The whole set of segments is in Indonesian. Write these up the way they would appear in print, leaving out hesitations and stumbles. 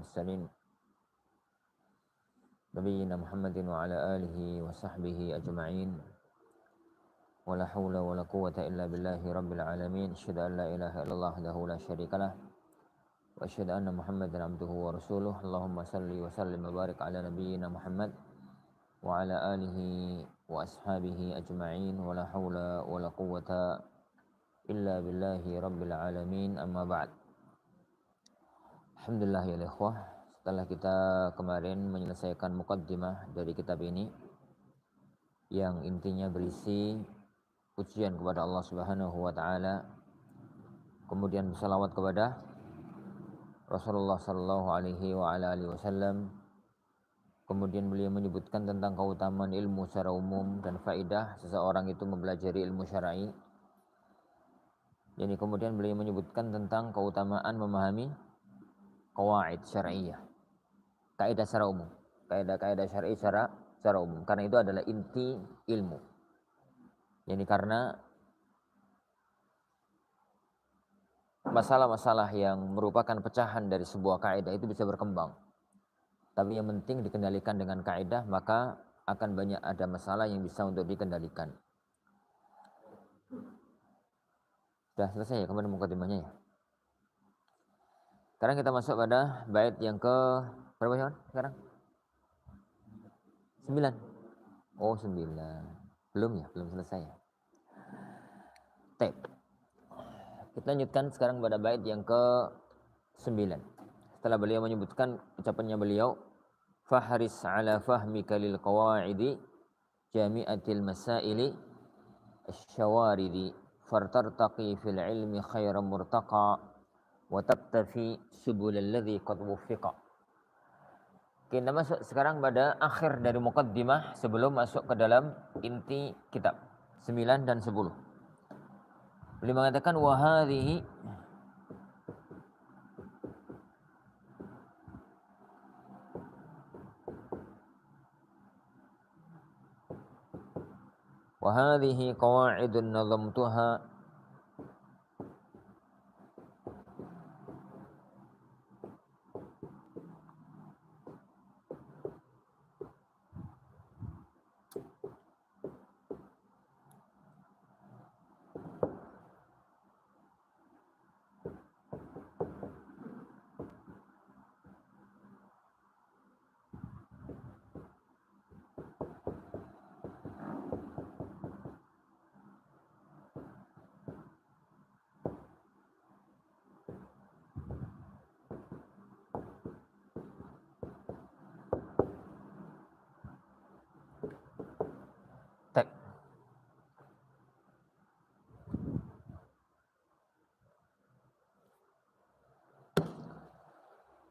المرسلين نبينا محمد وعلى آله وصحبه أجمعين ولا حول ولا قوة إلا بالله رب العالمين أشهد أن لا إله إلا الله وحده لا شريك له وأشهد أن محمدا عبده ورسوله اللهم صل وسلم وبارك على نبينا محمد وعلى آله وأصحابه أجمعين ولا حول ولا قوة إلا بالله رب العالمين أما بعد. Alhamdulillah ya ikhwah, setelah kita kemarin menyelesaikan muqaddimah dari kitab ini yang intinya berisi pujian kepada Allah Subhanahu wa taala, kemudian bersalawat kepada Rasulullah sallallahu alaihi wa ala alihi wasallam, kemudian beliau menyebutkan tentang keutamaan ilmu secara umum dan faidah seseorang itu mempelajari ilmu syar'i. Jadi kemudian beliau menyebutkan tentang keutamaan memahami qawaid syar'iyyah, kaidah secara umum, kaidah syar'i secara umum, karena itu adalah inti ilmu. Yani karena masalah-masalah yang merupakan pecahan dari sebuah kaidah itu bisa berkembang. Tapi yang penting dikendalikan dengan kaidah, maka akan banyak ada masalah yang bisa untuk dikendalikan. Sudah selesai ya kemarin mukadimahnya ya. Sekarang kita masuk pada bait yang ke berapa ya sekarang? 9. Oh 9. Belum ya, belum selesai ya. Baik. Kita lanjutkan sekarang pada bait yang ke 9. Setelah beliau menyebutkan ucapannya beliau, fahris ala fahmika lil qawaidi jami'atil masaili asy-syawaridi fartartaqi fil ilmi khairan murtaqa wa tabtafi subul alladhi qad wuffiqa. Kita masuk sekarang pada akhir dari muqaddimah sebelum masuk ke dalam inti kitab 9 dan 10. Beliau mengatakan wa hadhihi qawaidun nazamtuha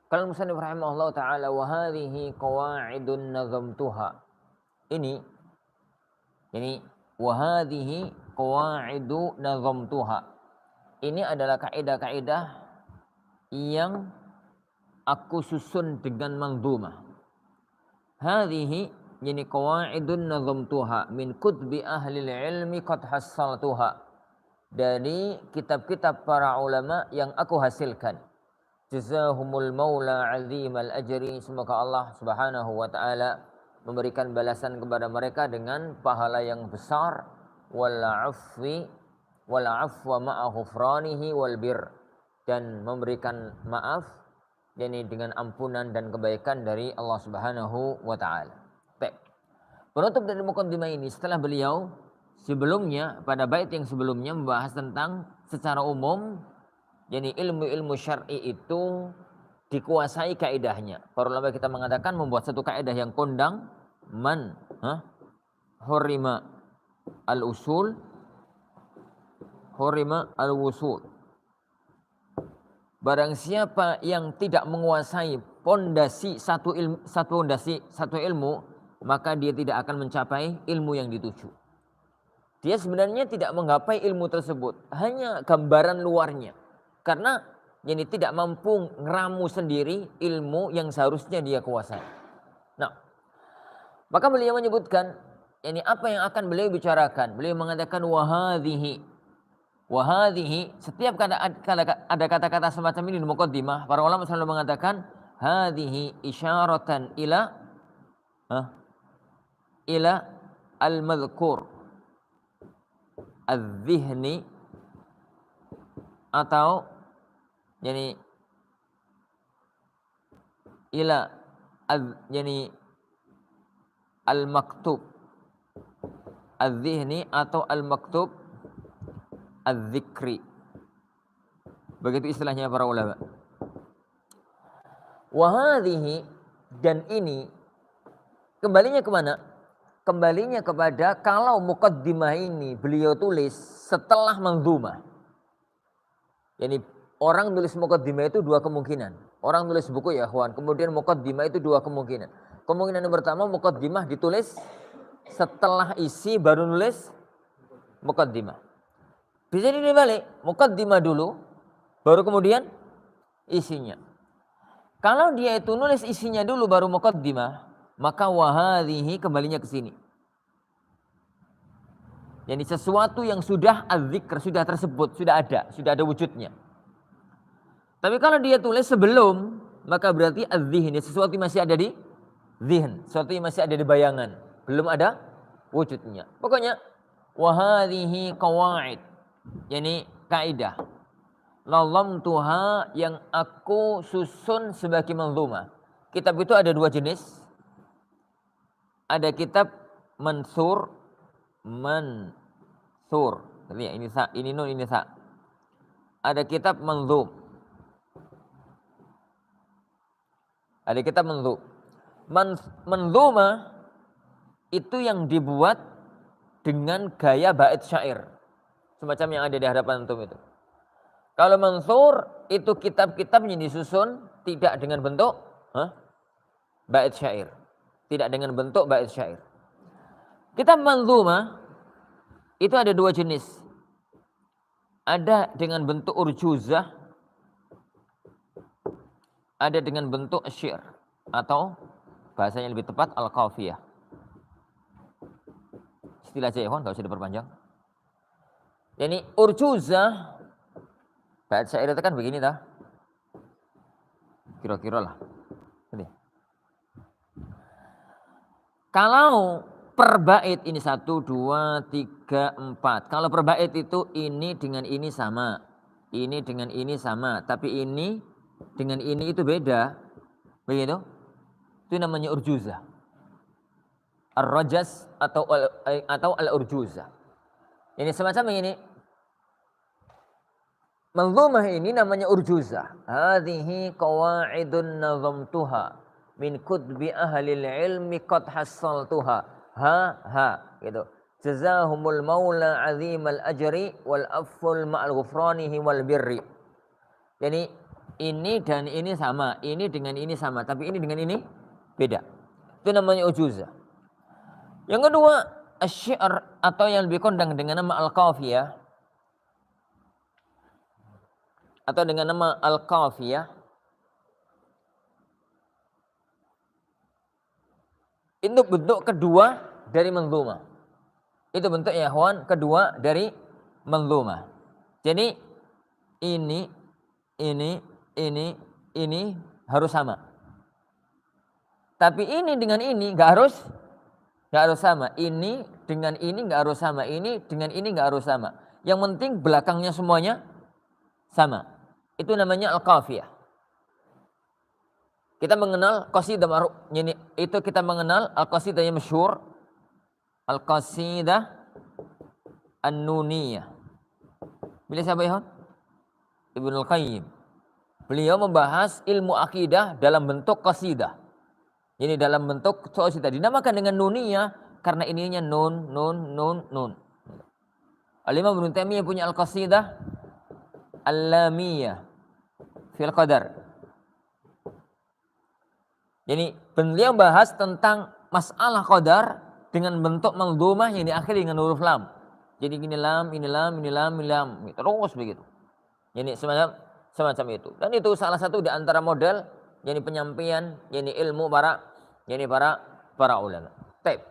Kalau musannif rahimahullah ta'ala wa hadhihi qawaidun nazamtuha. Ini wa hadhihi qawaidu nazamtuha. Ini adalah kaidah-kaidah yang aku susun dengan manzumah. Hadhihi yani qawaidun nazamtuha min kutbi ahli ilmi qad hassaltuha. Dari kitab-kitab para ulama yang aku hasilkan. Jazahumul maula azimal ajri, semoga Allah Subhanahu wa taala memberikan balasan kepada mereka dengan pahala yang besar, wal afwa ma'a ghufranihi wal bir, dan memberikan maaf yakni dengan ampunan dan kebaikan dari Allah Subhanahu wa taala. Baik. Penutup dari muqaddimah ini setelah beliau sebelumnya pada bait yang sebelumnya membahas tentang secara umum jadi ilmu-ilmu syar'i itu dikuasai kaidahnya. Para ulama kita mengatakan membuat satu kaidah yang kondang, man hurima al-usul hurima al-wusul. Barang siapa yang tidak menguasai pondasi satu ilmu, maka dia tidak akan mencapai ilmu yang dituju. Dia sebenarnya tidak menggapai ilmu tersebut, hanya gambaran luarnya. Karena jadi tidak mampu ngeramu sendiri ilmu yang seharusnya dia kuasai. Nah, maka beliau menyebutkan ini apa yang akan beliau bicarakan. Beliau mengatakan wahadhihi. Setiap ada kata-kata semacam ini di muqaddimah, para ulama selalu mengatakan hadhihi isyaratan ila al-madhkur al-dhihni atau yani ila yani al-maktub al-dhihni atau al-maktub al-dhikri. Begitu istilahnya para ulama. Wahadhihi, dan ini kembalinya kemana? Kembalinya kepada kalau muqaddimah ini beliau tulis setelah manzumah. Yani orang tulis muqaddimah itu dua kemungkinan. Orang tulis buku ya ikhwan, kemudian muqaddimah itu dua kemungkinan. Kemungkinan yang pertama muqaddimah ditulis setelah isi baru nulis muqaddimah. Bisa dibalik, muqaddimah dulu baru kemudian isinya. Kalau dia itu nulis isinya dulu baru muqaddimah, maka wahadhihi kembalinya ke sini. Yani sesuatu yang sudah az-zikr, sudah tersebut, sudah ada wujudnya. Tapi kalau dia tulis sebelum, maka berarti az-zihn, sesuatu yang masih ada di zihn, sesuatu yang masih ada di bayangan, belum ada wujudnya. Pokoknya wahadhihi qawaid, yani kaidah. Nazamtuha, yang aku susun sebagai manzumah. Kitab itu ada dua jenis. Ada kitab mansur. Ya, ini sa, ini nun, ini sa. Ada kitab manzum. Ada kitab manzum. Manzumah itu yang dibuat dengan gaya bait syair. Semacam yang ada di hadapan antum itu. Kalau mansur itu kitab-kitab yang disusun tidak dengan bentuk bait syair. Tidak dengan bentuk bait syair. Kitab manzumah itu ada dua jenis. Ada dengan bentuk urjuzah, ada dengan bentuk syair, atau bahasanya lebih tepat al-qafiyah. Istilah aja ya, enggak usah diperpanjang. Yani urjuzah, bait syair itu kan begini dah. Kira-kira lah. Ini. Kalau per bait ini 1, 2, 3, 4. Kalau per bait itu ini dengan ini sama. Ini dengan ini sama. Tapi ini dengan ini itu beda. Begitu. Itu namanya urjuzah. Ar-rajas atau al-urjuzah. Ini semacam ini. Manzumah ini namanya urjuzah. Hadhihi qawaidun nazamtuha min kutbi ahlil ilmi qad hassaltuha. Gitu. Jazahumul maula azimal ajri wal afful ma'al ghufranihi wal birri. Jadi ini dan ini sama, ini dengan ini sama, tapi ini dengan ini beda. Itu namanya urjuzah. Yang kedua, asy-syi'r atau yang lebih kondang dengan nama al-qafiyah. Atau dengan nama al-qafiyah. Itu bentuk kedua dari manzumah. Itu bentuk ya ikhwan kedua dari manzumah. Jadi ini harus sama. Tapi ini dengan ini enggak harus sama. Ini dengan ini enggak harus sama. Ini dengan ini enggak harus sama. Yang penting belakangnya semuanya sama. Itu namanya al-qafiyah. Kita mengenal qasidah itu kita mengenal al-qasidah yang masyhur, al-qasidah an-nuniyah. Bila siapa ya? Ibnu Al-Qayyim. Beliau membahas ilmu akidah dalam bentuk qasidah. Ini dalam bentuk qasidah. Dinamakan dengan nuniyah karena ininya nun. Al-Imam Ibnu Taimiyah punya al-qasidah al-lamiyah fil qadar. Jadi beliau bahas tentang masalah qadar dengan bentuk manzumah yang diakhiri dengan huruf lam. Jadi ini lam, terus begitu. Jadi semacam itu. Dan itu salah satu di antara model yani penyampaian yani ilmu para ulama. Baik.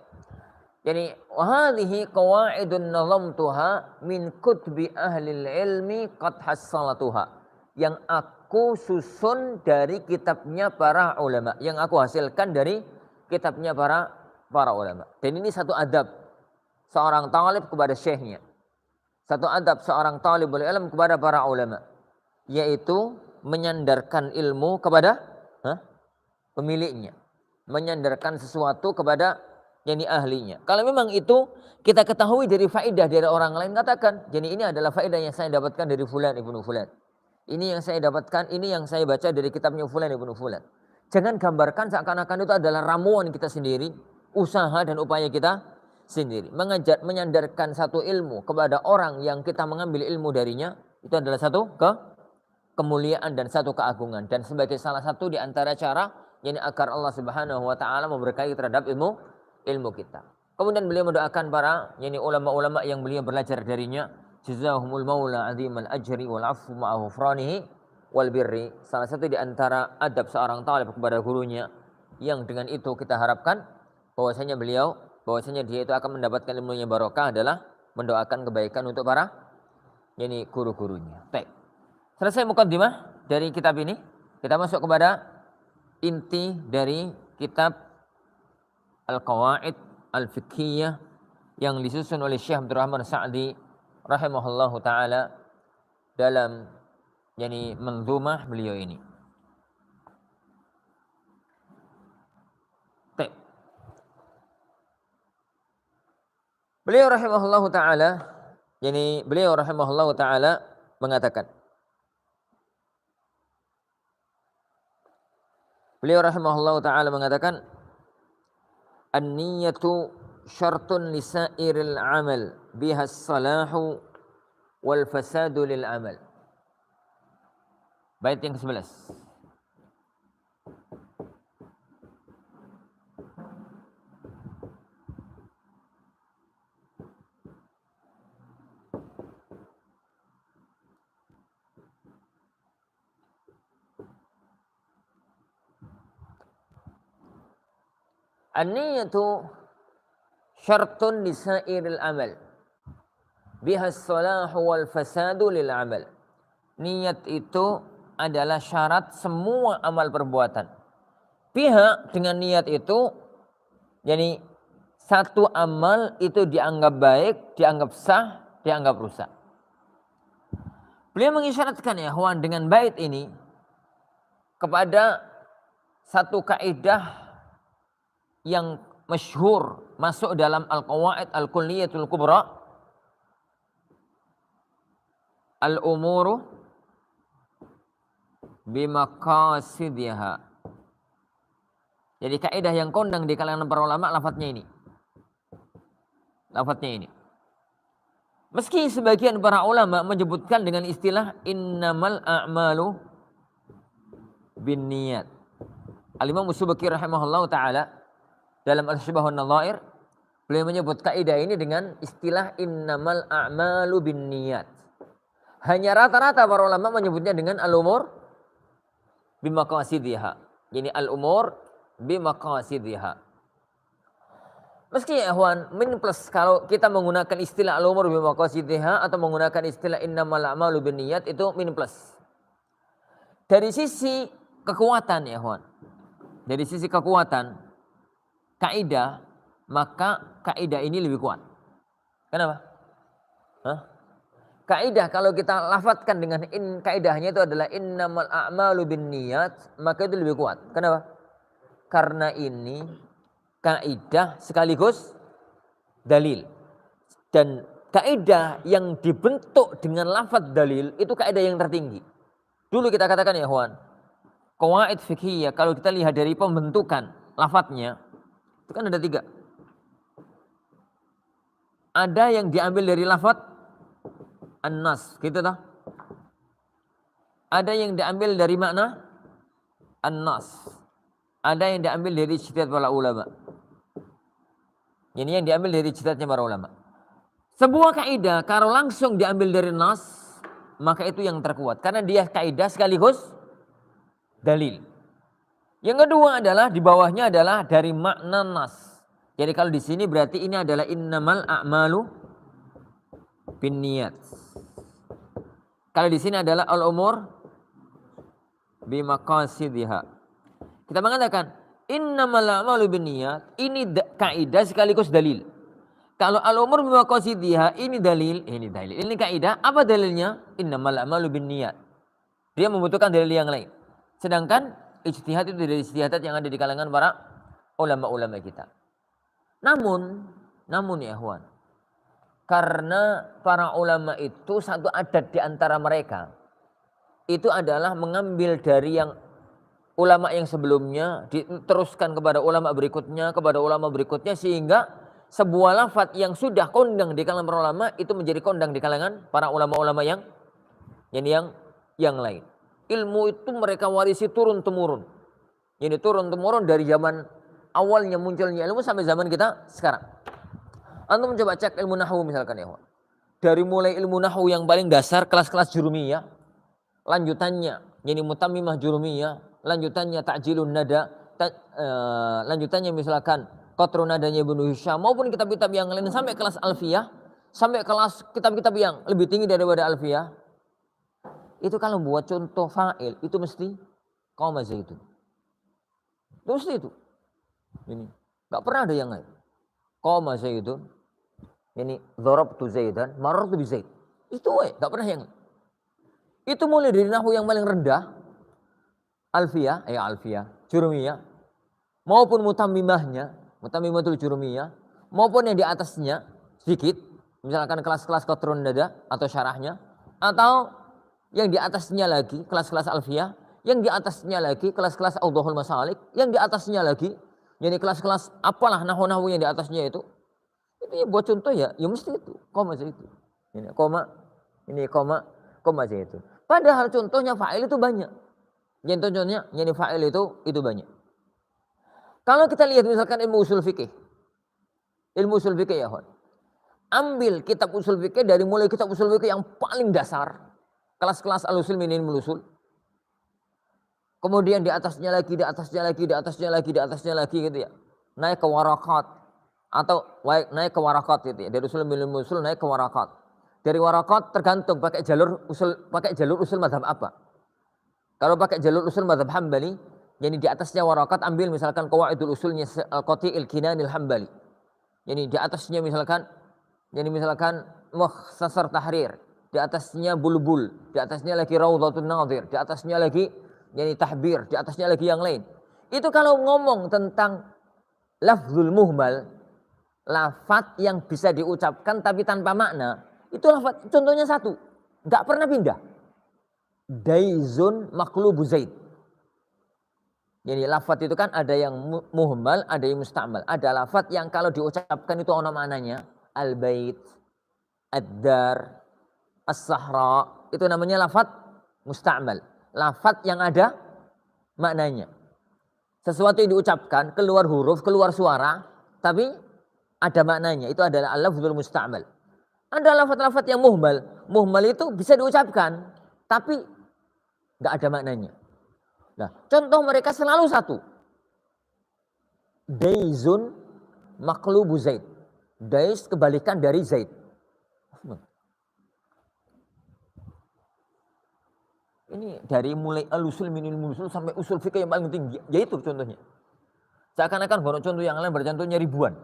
Jadi hadhihi qawaidun nazamtuha min kutbi ahli ilmi qad hassalatuha. Yang aku susun dari kitabnya para ulama, yang aku hasilkan dari kitabnya para ulama. Dan ini satu adab seorang talib kepada syekhnya. Satu adab seorang talibul ilm kepada para ulama, yaitu menyandarkan ilmu kepada pemiliknya, menyandarkan sesuatu kepada yang ahlinya. Kalau memang itu kita ketahui dari faedah dari orang lain, katakan, jadi ini adalah faedah yang saya dapatkan dari fulan ibnu fulan. Ini yang saya dapatkan, ini yang saya baca dari kitabnya fulan ibnu fulan. Jangan gambarkan seakan-akan itu adalah ramuan kita sendiri, usaha dan upaya kita sendiri. Menyandarkan satu ilmu kepada orang yang kita mengambil ilmu darinya, itu adalah satu kemuliaan dan satu keagungan. Dan sebagai salah satu di antara cara yakni agar Allah Subhanahu wa taala memberkahi terhadap ilmu kita. Kemudian beliau mendoakan para yakni ulama-ulama yang beliau belajar darinya, jazahumul maula azimal ajri wal afu ma'a ghufranihi wal birri. Salah satu di antara adab seorang talib kepada gurunya yang dengan itu kita harapkan bahwasanya dia itu akan mendapatkan ilmunya barokah adalah mendoakan kebaikan untuk para yakni guru-gurunya. Baik. Selesai mukaddimah dari kitab ini, kita masuk kepada inti dari kitab Al-Qawaid Al-Fiqhiyah yang disusun oleh Syekh Abdurrahman Sa'di rahimahullahu taala dalam yakni manzumah beliau ini. Beliau rahimahullahu taala mengatakan, an-niyatu syartun lisairil amal biha as-salahu wal fasadu lil amal. Bait yang ke-11. An-niyatu syartun lisairil amal biha as-salahu wal fasadu lil amal. Niat itu adalah syarat semua amal perbuatan. Biha, dengan niat itu, jadi satu amal itu dianggap baik, dianggap sah, dianggap rusak. Beliau mengisyaratkan ya Ikhwan dengan bait ini kepada satu kaidah yang masyhur masuk dalam Al-Qawaid Al-Kulliyatul Kubra, al-umuru bimaqasidiha. Jadi kaidah yang kondang di kalangan para ulama lafadznya ini. Meski sebagian para ulama menyebutkan dengan istilah innamal a'malu binniyat. Al-Imam As-Subki rahimahullahu taala dalam Al-Syibah wan Nadhair beliau menyebut kaidah ini dengan istilah innamal a'malu binniyat. Hanya rata-rata para ulama menyebutnya dengan al-umur bimaqasidiha. Jadi al-umur bimaqasidiha. Meski ya Ikhwan, min plus kalau kita menggunakan istilah al-umur bimaqasidiha atau menggunakan istilah innamal a'malu binniyat itu min plus. Dari sisi kekuatan ya Ikhwan. Dari sisi kekuatan kaidah, maka kaidah ini lebih kuat. Kenapa? Kaidah kalau kita lafadzkan dengan kaidahnya itu adalah innamal a'malu binniyat, maka itu lebih kuat. Kenapa? Karena ini kaidah sekaligus dalil. Dan kaidah yang dibentuk dengan lafadz dalil itu kaidah yang tertinggi. Dulu kita katakan ya Ikhwan, qawaid fiqhiyah kalau kita lihat dari pembentukan lafadznya itu kan ada 3. Ada yang diambil dari lafadz an-nas, gitu toh. Ada yang diambil dari makna an-nas. Ada yang diambil dari ijtihad para ulama. Ini yang diambil dari ijtihadnya para ulama. Sebuah kaidah kalau langsung diambil dari nas, maka itu yang terkuat karena dia kaidah sekaligus dalil. Yang kedua adalah di bawahnya adalah dari makna nas. Jadi kalau di sini berarti ini adalah innamal a'malu binniyat. Kalau di sini adalah al-umur bimaqasidihha. Kita mengatakan innamal a'malu binniyat, ini kaidah sekaligus dalil. Kalau al-umur bimaqasidihha ini dalil, ini kaidah. Apa dalilnya? Innamal a'malu binniyat. Dia membutuhkan dalil yang lain. Sedangkan ijtihad itu dari ijtihadat yang ada di kalangan para ulama-ulama kita. Namun ya ikhwan, karena para ulama itu satu adat di antara mereka itu adalah mengambil dari yang ulama yang sebelumnya diteruskan kepada ulama berikutnya sehingga sebuah lafaz yang sudah kondang di kalangan para ulama itu menjadi kondang di kalangan para ulama-ulama yang lain. Ilmu itu mereka warisi turun temurun. Jadi turun temurun dari zaman awalnya munculnya ilmu sampai zaman kita sekarang. Antum coba cek ilmu nahwu misalkan ya. Dari mulai ilmu nahwu yang paling dasar kelas-kelas jurumiyah, lanjutannya yani mutammimah jurumiyah, lanjutannya ta'jilun nada, lanjutannya misalkan qatrun nadanya Ibnu Hisham maupun kitab-kitab yang lain sampai kelas alfiyah, sampai kelas kitab-kitab yang lebih tinggi daripada alfiyah. Itu kalau buat contoh fa'il itu mesti qama zaidun. Itu mesti itu. Ini enggak pernah ada yang lain. Qama zaidun. Ini dharabtu zaidan, marartu bi zaid. Itu enggak pernah yang lain. Itu mulai dari nahwu yang paling rendah alfiyah, jurumiyah maupun mutammimahnya, mutammimatul jurumiyah maupun yang di atasnya sedikit, misalkan kelas-kelas qatrun nada atau syarahnya atau yang di atasnya lagi kelas-kelas alfiyah, yang di atasnya lagi kelas-kelas awdhul masalik, yang di atasnya lagi jadi kelas-kelas apalah nahwu-nahwu yang di atasnya itu ya buat contoh ya mesti itu koma aja itu. Ini koma aja itu. Padahal contohnya fa'il itu banyak. Yang contohnya yani fa'il itu banyak. Kalau kita lihat misalkan ilmu usul fikih. Ilmu usul fikih ya, ambil kitab usul fikih dari mulai kitab usul fikih yang paling dasar. Kelas-kelas al-usul minimul usul. Kemudian di atasnya lagi gitu ya. Naik ke warakat atau naik ke warakat gitu ya. Dari usul minimul usul naik ke warakat. Dari warakat tergantung pakai jalur usul mazhab apa. Kalau pakai jalur usul mazhab Hambali, jadi di atasnya warakat ambil misalkan qawaidul usulnya Qati'il Kinanil Hambali. Jadi di atasnya misalkan Mukhtasar Tahrir. Di atasnya Bulbul, di atasnya lagi Raudhatun Nadhir, di atasnya lagi yani Tahbir, di atasnya lagi yang lain. Itu kalau ngomong tentang lafzul muhmal, lafaz yang bisa diucapkan tapi tanpa makna, itu lafaz contohnya satu, enggak pernah pindah. Daizun maqlubu Zaid. Jadi lafaz itu kan ada yang muhmal, ada yang musta'mal. Ada lafaz yang kalau diucapkan itu ono maknanya, al-bait, ad-dar, as-sahra, itu namanya lafaz musta'mal. Lafaz yang ada maknanya. Sesuatu yang diucapkan, keluar huruf, keluar suara, tapi ada maknanya. Itu adalah al-lafzul musta'mal. Ada lafaz-lafaz yang muhmal. Muhmal itu bisa diucapkan, tapi enggak ada maknanya. Nah, contoh mereka selalu satu. Daizun maqlubu Zaid. Daiz kebalikan dari Zaid. Ini dari mulai al-usul minimul usul sampai usul fikih yang paling tinggi. Yaitu contohnya. Seakan-akan baru contoh yang lain bercontohnya ribuan.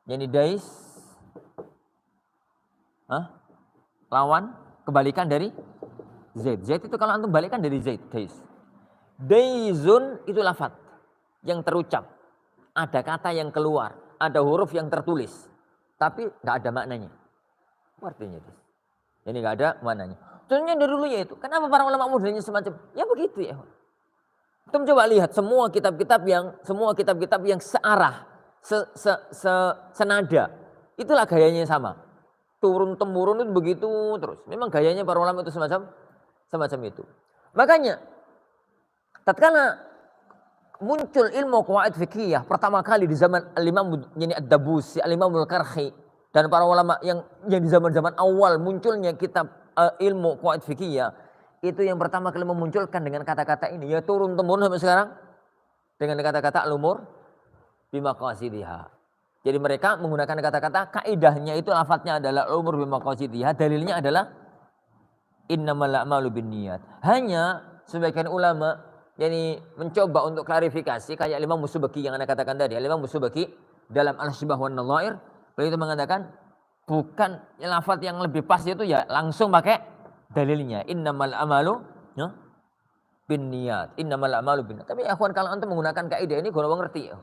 Jadi dais lawan kebalikan dari Zaid. Zaid itu kalau antum balikan dari Zaid, dais. Daizun itu lafaz yang terucap. Ada kata yang keluar, ada huruf yang tertulis, tapi enggak ada maknanya. Artinya itu. Jadi enggak ada maknanya. Contohnya dari dulu yaitu, kenapa para ulama modelnya semacam ya begitu ya. Kita coba lihat semua kitab-kitab yang searah, senada, itulah gayanya sama. Turun temurun itu begitu terus. Memang gayanya para ulama itu semacam itu. Makanya tatkala muncul ilmu qawaid fikih pertama kali di zaman Al-Imam Ad-Dabusi, Al-Imam Al-Karhi dan para ulama yang di zaman-zaman awal munculnya kitab ilmu qawaid fikih itu yang pertama kali memunculkan dengan kata-kata ini ya turun temurun sampai sekarang dengan kata-kata al-umur bimaqasidihha. Jadi mereka menggunakan kata-kata kaidahnya itu lafadznya adalah al-umur bimaqasidihha, dalilnya adalah innamal a'malu binniyat. Hanya sebagian ulama yani mencoba untuk klarifikasi kayak Imam Musubaki yang Anda katakan tadi. Imam Musubaki dalam Al-Syibah wan Nadhair beliau itu mengatakan bukan lafaz yang lebih pas itu ya langsung pakai dalilnya innamal amalu ya, binniyat, innamal amalu binniyat. Tapi akhwan kalau antum menggunakan kaidah ini gua ngerti ya.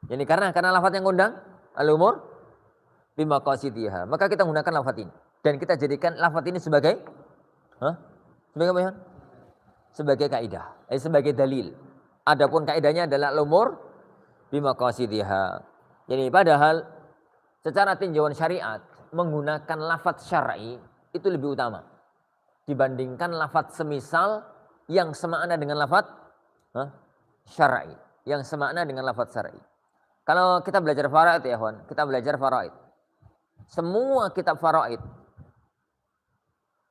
Yani karena lafaz yang ngundang al-umur bimaqasidiha. Maka kita menggunakan lafaz ini dan kita jadikan lafaz ini sebagai sebagai apa ya? Sebagai kaidah, sebagai dalil. Adapun kaidahnya adalah al-umur bimaqasidiha. Jadi padahal secara tinjauan syariat menggunakan lafaz syar'i itu lebih utama dibandingkan lafaz semisal yang semakna dengan lafaz syar'i, yang semakna dengan lafaz syar'i. Kalau kita belajar faraid ya, kawan, kita belajar faraid. Semua kitab faraid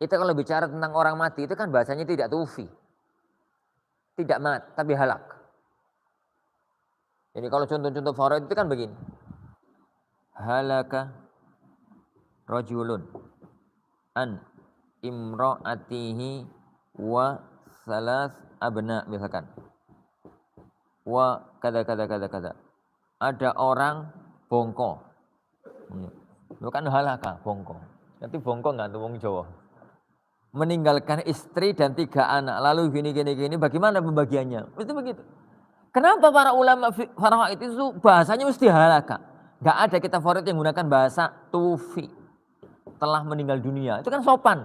itu kalau bicara tentang orang mati itu kan bahasanya tidak tufi. Tidak mat, tapi halak. Ini kalau contoh-contoh faraid itu kan begini. Halaka rajulun an imra'atihi wa salas abna misalkan. Wa kada. Ada orang bongko. Bukan halaka, bongko. Nanti bongko enggak tuh wong Jawa. Meninggalkan istri dan 3 anak. Lalu gini. Bagaimana pembagiannya? Itu begitu. Kenapa para ulama faraid itu bahasanya mesti halaka? Enggak ada kita faraid yang menggunakan bahasa tufi. Telah meninggal dunia. Itu kan sopan.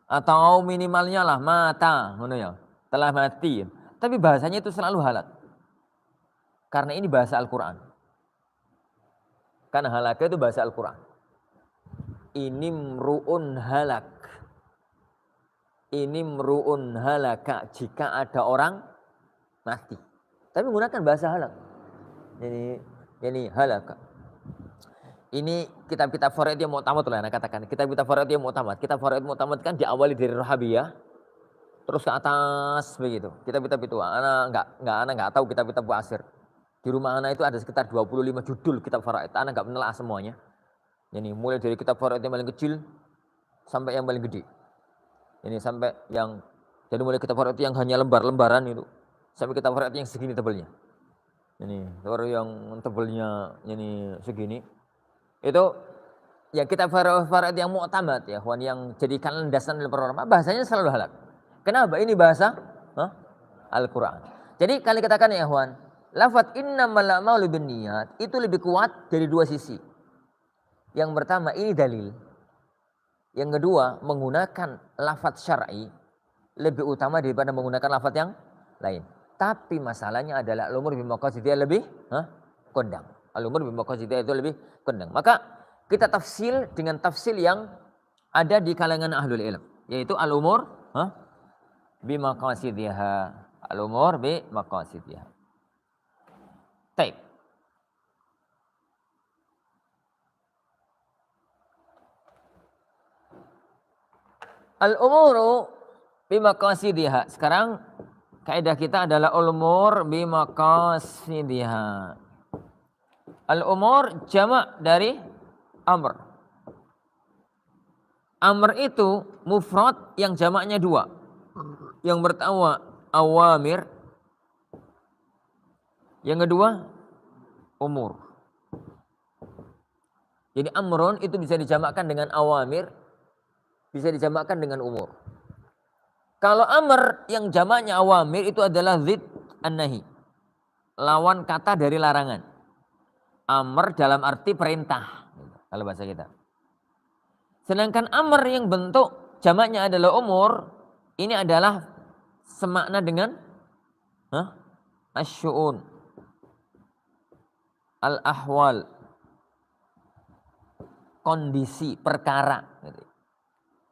Atau minimalnya lah mata, ya. Telah mati. Tapi bahasanya itu selalu halak. Karena ini bahasa Al-Quran. Karena halaka itu bahasa Al-Quran. Ini mru'un halak. Ini mru'un halaka jika ada orang mati. Tapi menggunakan bahasa halak. Ini halaka. Ini kitab-kitab faraid yang mu'tamad lah anak katakan. Kitab-kitab faraid yang mu'tamad. Kitab faraid mu'tamad kan diawali dari Rahabiyah terus ke atas begitu. Kitab-kitab itu anak enggak tahu kitab-kitab Asir. Di rumah anak itu ada sekitar 25 judul kitab faraid. Anak enggak menelaah semuanya. Ini mulai dari kitab faraid yang paling kecil sampai yang paling gede. Ini sampai yang jadi mulai kitab faraid yang hanya lembar-lembaran itu sampai kitab faraid yang segini tebalnya. Ini baru yang tebalnya ini segini. Itu ya kitab faraid yang mu'tamad ya, kawan, yang jadikan landasan dalam perkara bahasanya selalu halak. Kenapa? Ini bahasa Al-Qur'an. Jadi kali katakan ya, kawan, lafaz innamal a'malu binniyat itu lebih kuat dari 2 sisi. Yang pertama ini dalil. Yang kedua, menggunakan lafaz syar'i lebih utama daripada menggunakan lafaz yang lain. Tapi masalahnya adalah al-umur bimaqasidiyah lebih kondang. Al-umur bimaqasidiyah itu lebih kondang. Maka kita tafsil dengan tafsil yang ada di kalangan ahlul ilm, yaitu al-umur bimaqasidiyah. Al-umur bimaqasidiyah. Baik. Al-umuru bimaqasidiha. Sekarang kaidah kita adalah al-umur bimaqasidiha. Al-umur jamak dari amr. Amr itu mufrad yang jamaknya 2. Yang pertama awamir. Yang kedua umur. Jadi amrun itu bisa dijamakkan dengan awamir, bisa dijamakkan dengan umur. Kalau amr yang jamaknya awamir itu adalah zid an-nahi. Lawan kata dari larangan. Amr dalam arti perintah. Kalau bahasa kita. Sedangkan amr yang bentuk jamaknya adalah umur. Ini adalah semakna dengan asyu'un. Al-ahwal. Kondisi, perkara.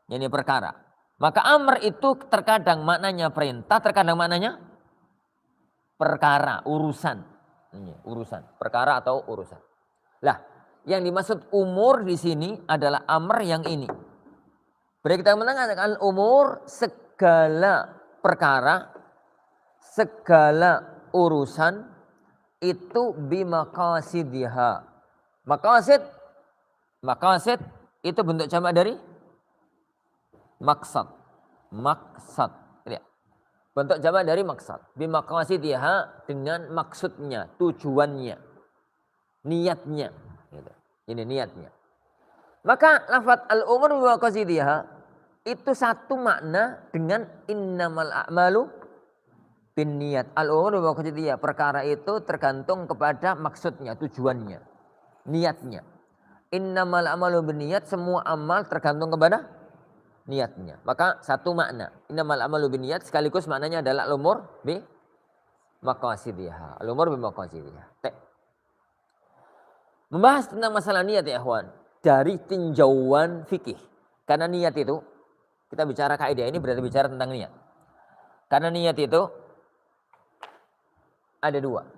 Ini perkara. Maka amr itu terkadang maknanya perintah, terkadang maknanya perkara, urusan. Ini urusan, perkara atau urusan. Lah, yang dimaksud umur di sini adalah amr yang ini. Berarti kita mengatakan umur segala perkara, segala urusan itu bimaqasidiha. Maqasid itu bentuk jamak dari maksad. Lihat. Bentuk jamak dari maksud. Bimaqasidiha, dengan maksudnya, tujuannya, niatnya. Gitu. Ini niatnya. Maka lafaz al-umur bimaqasidiha itu satu makna dengan innamal a'malu binniyat. Al-umur bimaqasidiha, perkara itu tergantung kepada maksudnya, tujuannya, niatnya. Innamal a'malu binniyat, semua amal tergantung kepada niatnya. Maka satu makna. Innamal a'malu binniyat sekaligus maknanya adalah al-umur bi maqasidiha. Al-umur bi maqasidiha. Membahas tentang masalah niat ya ikhwan dari tinjauan fikih. Karena niat itu kita bicara kaidah ini berarti bicara tentang niat. Karena niat itu ada dua.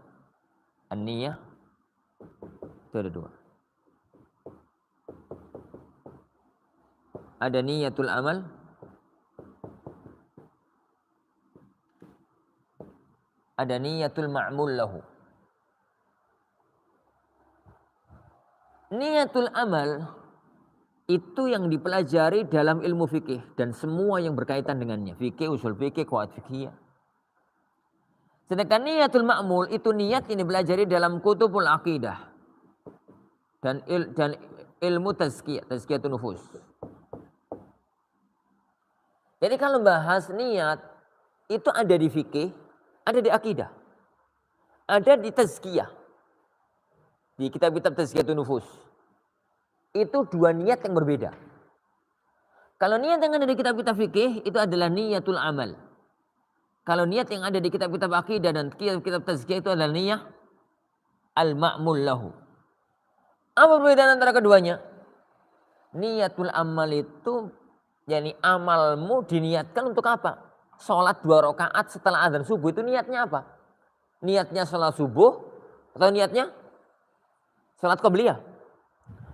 An-niyah itu ada dua. Ada niyatul amal, ada niyatul ma'mul lahu. Niyatul amal itu yang dipelajari dalam ilmu fikih dan semua yang berkaitan dengannya. Fikih, usul fikih, qawaid fikih. Sedangkan niyatul ma'mul itu niat yang dipelajari dalam kutubul aqidah dan ilmu tazkiyah, tazkiyatun nufus. Jadi kalau bahas niat itu ada di fikih, ada di akidah, ada di tazkiyah, di kitab-kitab tazkiyatun nufus. Itu dua niat yang berbeda. Kalau niat yang ada di kitab-kitab fikih itu adalah niyatul amal. Kalau niat yang ada di kitab-kitab akidah dan kitab-kitab tazkiyah itu adalah niyah al-ma'mul lahu. Apa perbedaan antara keduanya? Niyatul amal itu yakni amalmu diniatkan untuk apa? Sholat 2 rakaat setelah adzan subuh itu niatnya apa? Niatnya sholat subuh atau niatnya sholat qabliyah?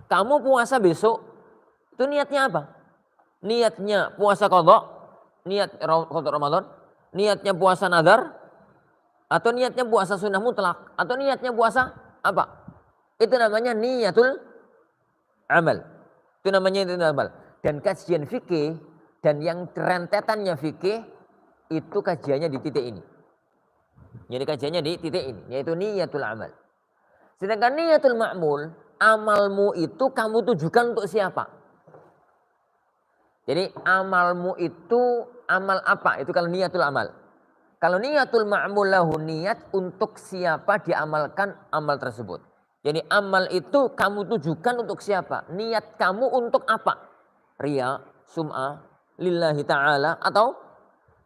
Kamu puasa besok itu niatnya apa? Niatnya puasa qadha, niat qadha Ramadan, niatnya puasa nazar, atau niatnya puasa sunnah mutlak, atau niatnya puasa apa? Itu namanya niyatul amal. Itu namanya niyatul amal. Dan kajian fikih dan yang rentetannya fikih itu kajiannya di titik ini. Jadi kajiannya di titik ini, yaitu niyatul amal. Sedangkan niyatul ma'mul, amalmu itu kamu tujukan untuk siapa? Jadi amalmu itu amal apa? Itu kalau niyatul amal. Kalau niyatul ma'mul lahu, niat untuk siapa diamalkan amal tersebut. Jadi amal itu kamu tujukan untuk siapa? Niat kamu untuk apa? Riya, sum'ah, lillahi ta'ala atau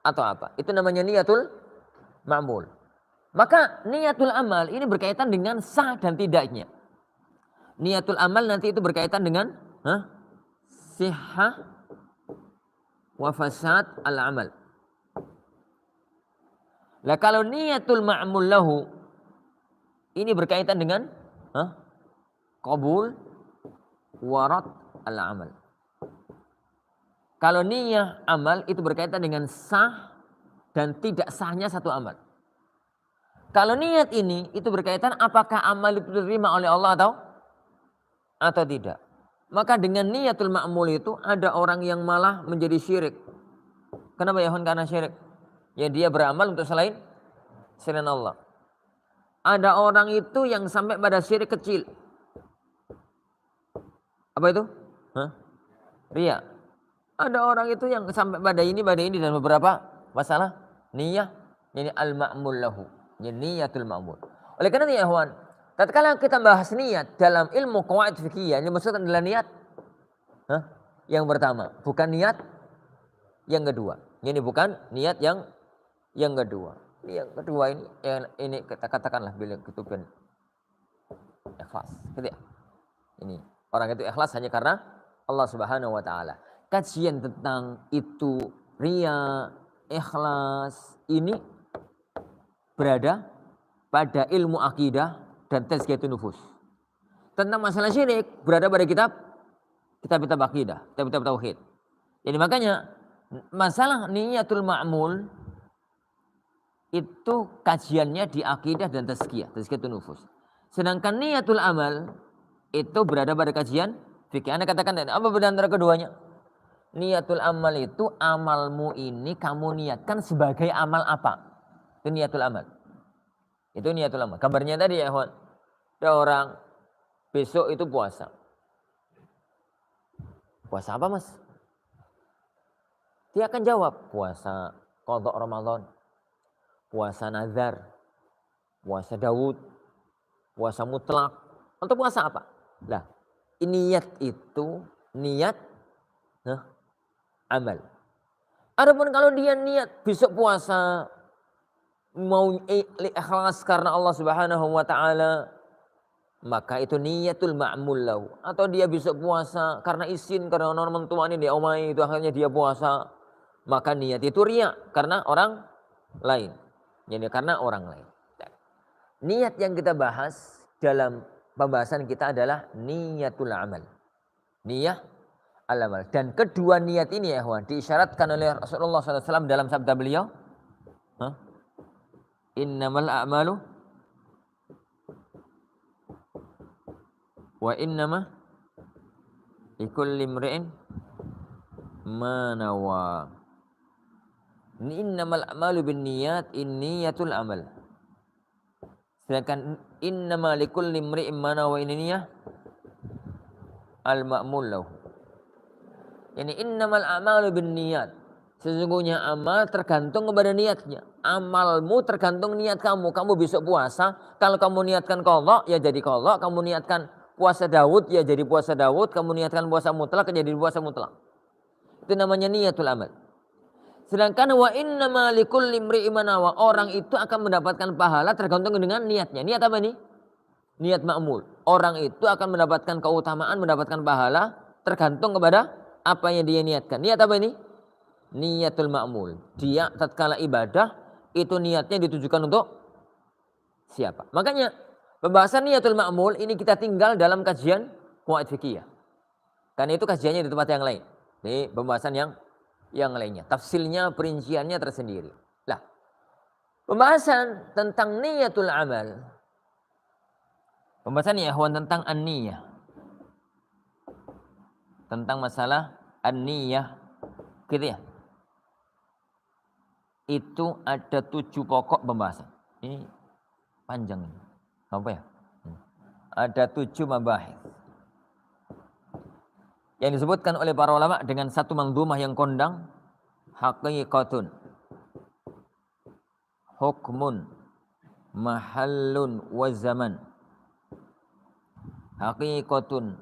apa? Itu namanya niyatul ma'mul. Maka niyatul amal ini berkaitan dengan sah dan tidaknya. Niyatul amal nanti itu berkaitan dengan sihah wa fasad al-amal. Lah kalau niyatul ma'mul lahu ini berkaitan dengan qabul wa rad al-amal. Kalau niyah amal itu berkaitan dengan sah dan tidak sahnya satu amal. Kalau niat ini itu berkaitan apakah amal itu diterima oleh Allah atau tidak. Maka dengan niyatul ma'mul itu ada orang yang malah menjadi syirik. Kenapa ya? Karena syirik. Ya dia beramal untuk selain Allah. Ada orang itu yang sampai pada syirik kecil. Apa itu? Riya. Ada orang itu yang sampai pada ini dan beberapa masalah niyah, jadi al-ma'mul lahu, jadi niyatul ma'mul. Oleh karena itu ya ikhwan, tatkala kita bahas niat dalam ilmu qawaid fikih, yang dimaksudkan adalah niat yang pertama, bukan niat yang kedua. Ini bukan niat yang kedua. Yang kedua ini kita katakanlah bila ketubkan ikhlas. Gitu ya. Ini orang itu ikhlas hanya karena Allah Subhanahu wa taala. Kajian tentang itu riya, ikhlas ini berada pada ilmu akidah dan tazkiyatun nufus. Tentang masalah syirik berada pada kitab akidah, kitab tauhid. Jadi makanya masalah niyatul ma'mul itu kajiannya di akidah dan tazkiyatun nufus. Sedangkan niyatul amal itu berada pada kajian fikih. Anda katakan apa beda antara keduanya? Niatul amal itu amalmu ini kamu niatkan sebagai amal apa? Itu niatul amal. Itu niatul amal. Kabarnya tadi ya, ikhwan. Ada orang besok itu puasa. Puasa apa, Mas? Dia akan jawab, puasa qadha Ramadan, puasa nazar, puasa Daud, puasa mutlak, atau puasa apa? Nah, niat itu niat amal. Adapun kalau dia niat besok puasa mau ikhlas karena Allah Subhanahu wa taala, maka itu niatul ma'mul lahu. Atau dia besok puasa karena izin karena orang tua ini dia omai itu akhirnya dia puasa, maka niat itu riya karena orang lain. Jadi karena orang lain. Niat yang kita bahas dalam pembahasan kita adalah niatul amal. Niyah al-amal. Dan kedua niat ini ya ikhwan diisyaratkan oleh Rasulullah SAW dalam sabda beliau. Innamal a'malu wa innama likulli imri'in ma nawa. Innamal a'malu binniyat, inniyatul amal. Sedangkan innama likulli imri'in ma nawa ini niyah al-ma'mul lahu. Yani innamal a'malu binniyat. Sesungguhnya amal tergantung kepada niatnya. Amalmu tergantung niat kamu. Kamu besok puasa, kalau kamu niatkan qadha ya jadi qadha, kamu niatkan puasa Daud ya jadi puasa Daud, kamu niatkan puasa mutlak ya jadi puasa mutlak. Itu namanya niatul amal. Sedangkan wa innama likulli imri'in ma nawa, orang itu akan mendapatkan pahala tergantung dengan niatnya. Niat apa nih? Niat ma'mul. Orang itu akan mendapatkan keutamaan, mendapatkan pahala tergantung kepada apa yang dia niatkan. Niat apa ini? Niatul ma'mul. Dia tatkala ibadah itu niatnya ditujukan untuk siapa? Makanya pembahasan niatul ma'mul ini kita tinggal dalam kajian qawaid fikih. Karena itu kajiannya di tempat yang lain. Ini pembahasan yang lainnya. Tafsilnya, perinciannya tersendiri. Lah, pembahasan tentang niatul amal. Pembahasan ya ikhwan tentang an-niyah. Tentang masalah an-niyah. Gitu ya. Itu ada 7 pokok pembahasan. Ini panjang. Apa ya? Ada 7 mabahis. Yang disebutkan oleh para ulama dengan satu mangdumah yang kondang. Haqiqatun. Hukmun. Mahallun wa zaman. Haqiqatun.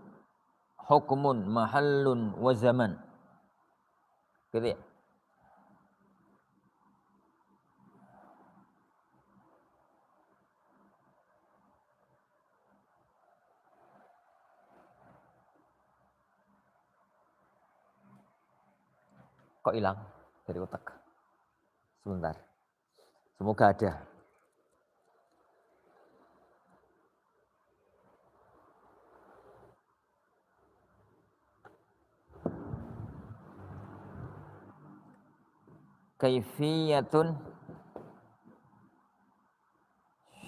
Hukmun. Mahallun wa zaman. Gitu ya. Kok hilang dari otak? Sebentar. Semoga ada. Kaifiyatun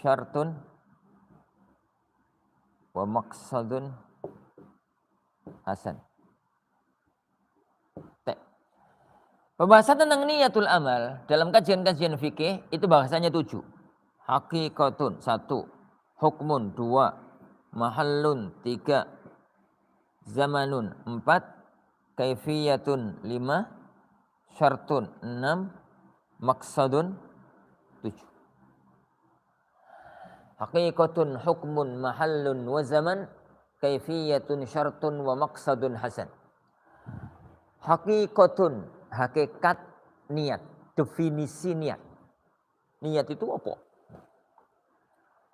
syartun wa maqsadun hasan. Pembahasan tentang niatul amal dalam kajian-kajian fikih itu bahasanya 7. Haqiqatun 1, hukmun 2, mahallun 3, zamanun 4, kaifiyatun 5, syartun 6, maqsadun 7. Haqiqatun, hukmun, mahallun wa zaman, kaifiyatun, syartun wa maqsadun hasan. Haqiqatun, hakikat niat, definisi niat. Niat itu apa?